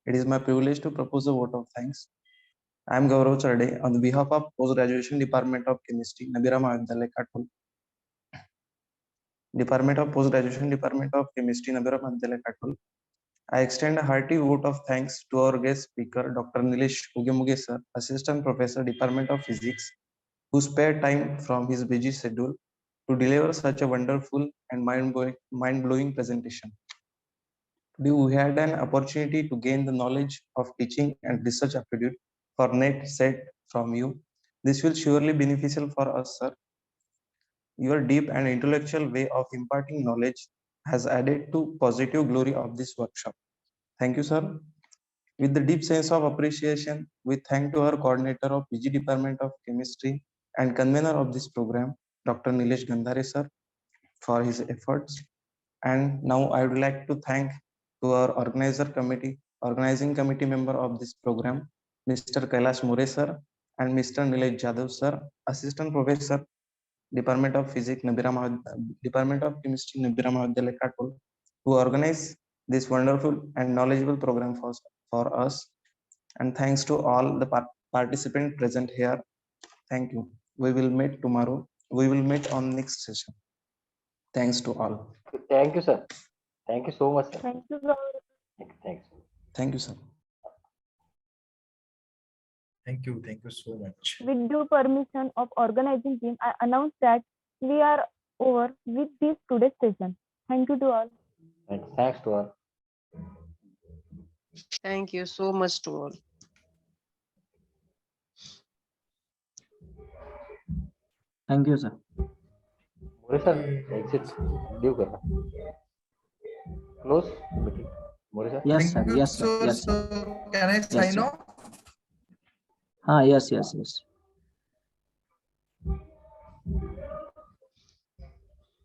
It is my privilege to propose a vote of thanks. I am Gaurav Charde on behalf of Post-Graduation Department of Chemistry, Nabira Mahavidyalaya, Katpur. Department of Post-Graduation Department of Chemistry, Nabira Mahavidyalaya, Katpur. I extend a hearty vote of thanks to our guest speaker, Dr. Nilesh Ugemuge sir, Assistant Professor, Department of Physics, who spared time from his busy schedule to deliver such a wonderful and mind-blowing presentation. We had an opportunity to gain the knowledge of teaching and research aptitude for NET set from you. This will surely be beneficial for us, sir. Your deep and intellectual way of imparting knowledge has added to positive glory of this workshop. Thank you, sir. With the deep sense of appreciation, we thank to our coordinator of PG Department of Chemistry and convener of this program, Dr. Nilesh Gandhare, sir, for his efforts. And now I would like to thank to our organizing committee member of this program, Mr. Kailash More sir and Mr. Nilesh Jadhav sir, Assistant Professor, Department of Physics, Department of Chemistry, Nabira Mahavidyalaya, Katol, to organize this wonderful and knowledgeable program for us. And thanks to all the participants present here. Thank you. We will meet tomorrow. We will meet on next session. Thanks to all. Thank you, sir. Thank you so much, sir. Thank you, Gaurav. Thanks. Thank you, sir. Thank you so much. With due permission of organizing team, I announce that we are over with this today's session. Thank you to all. Thanks to all. Thank you so much to all. Thank you, sir. More sir, exit. Leave kar. Close meeting. More sir. Yes, sir. Thank you, Yes, sir. Yes, sir. So can I sign sir. off? Yes.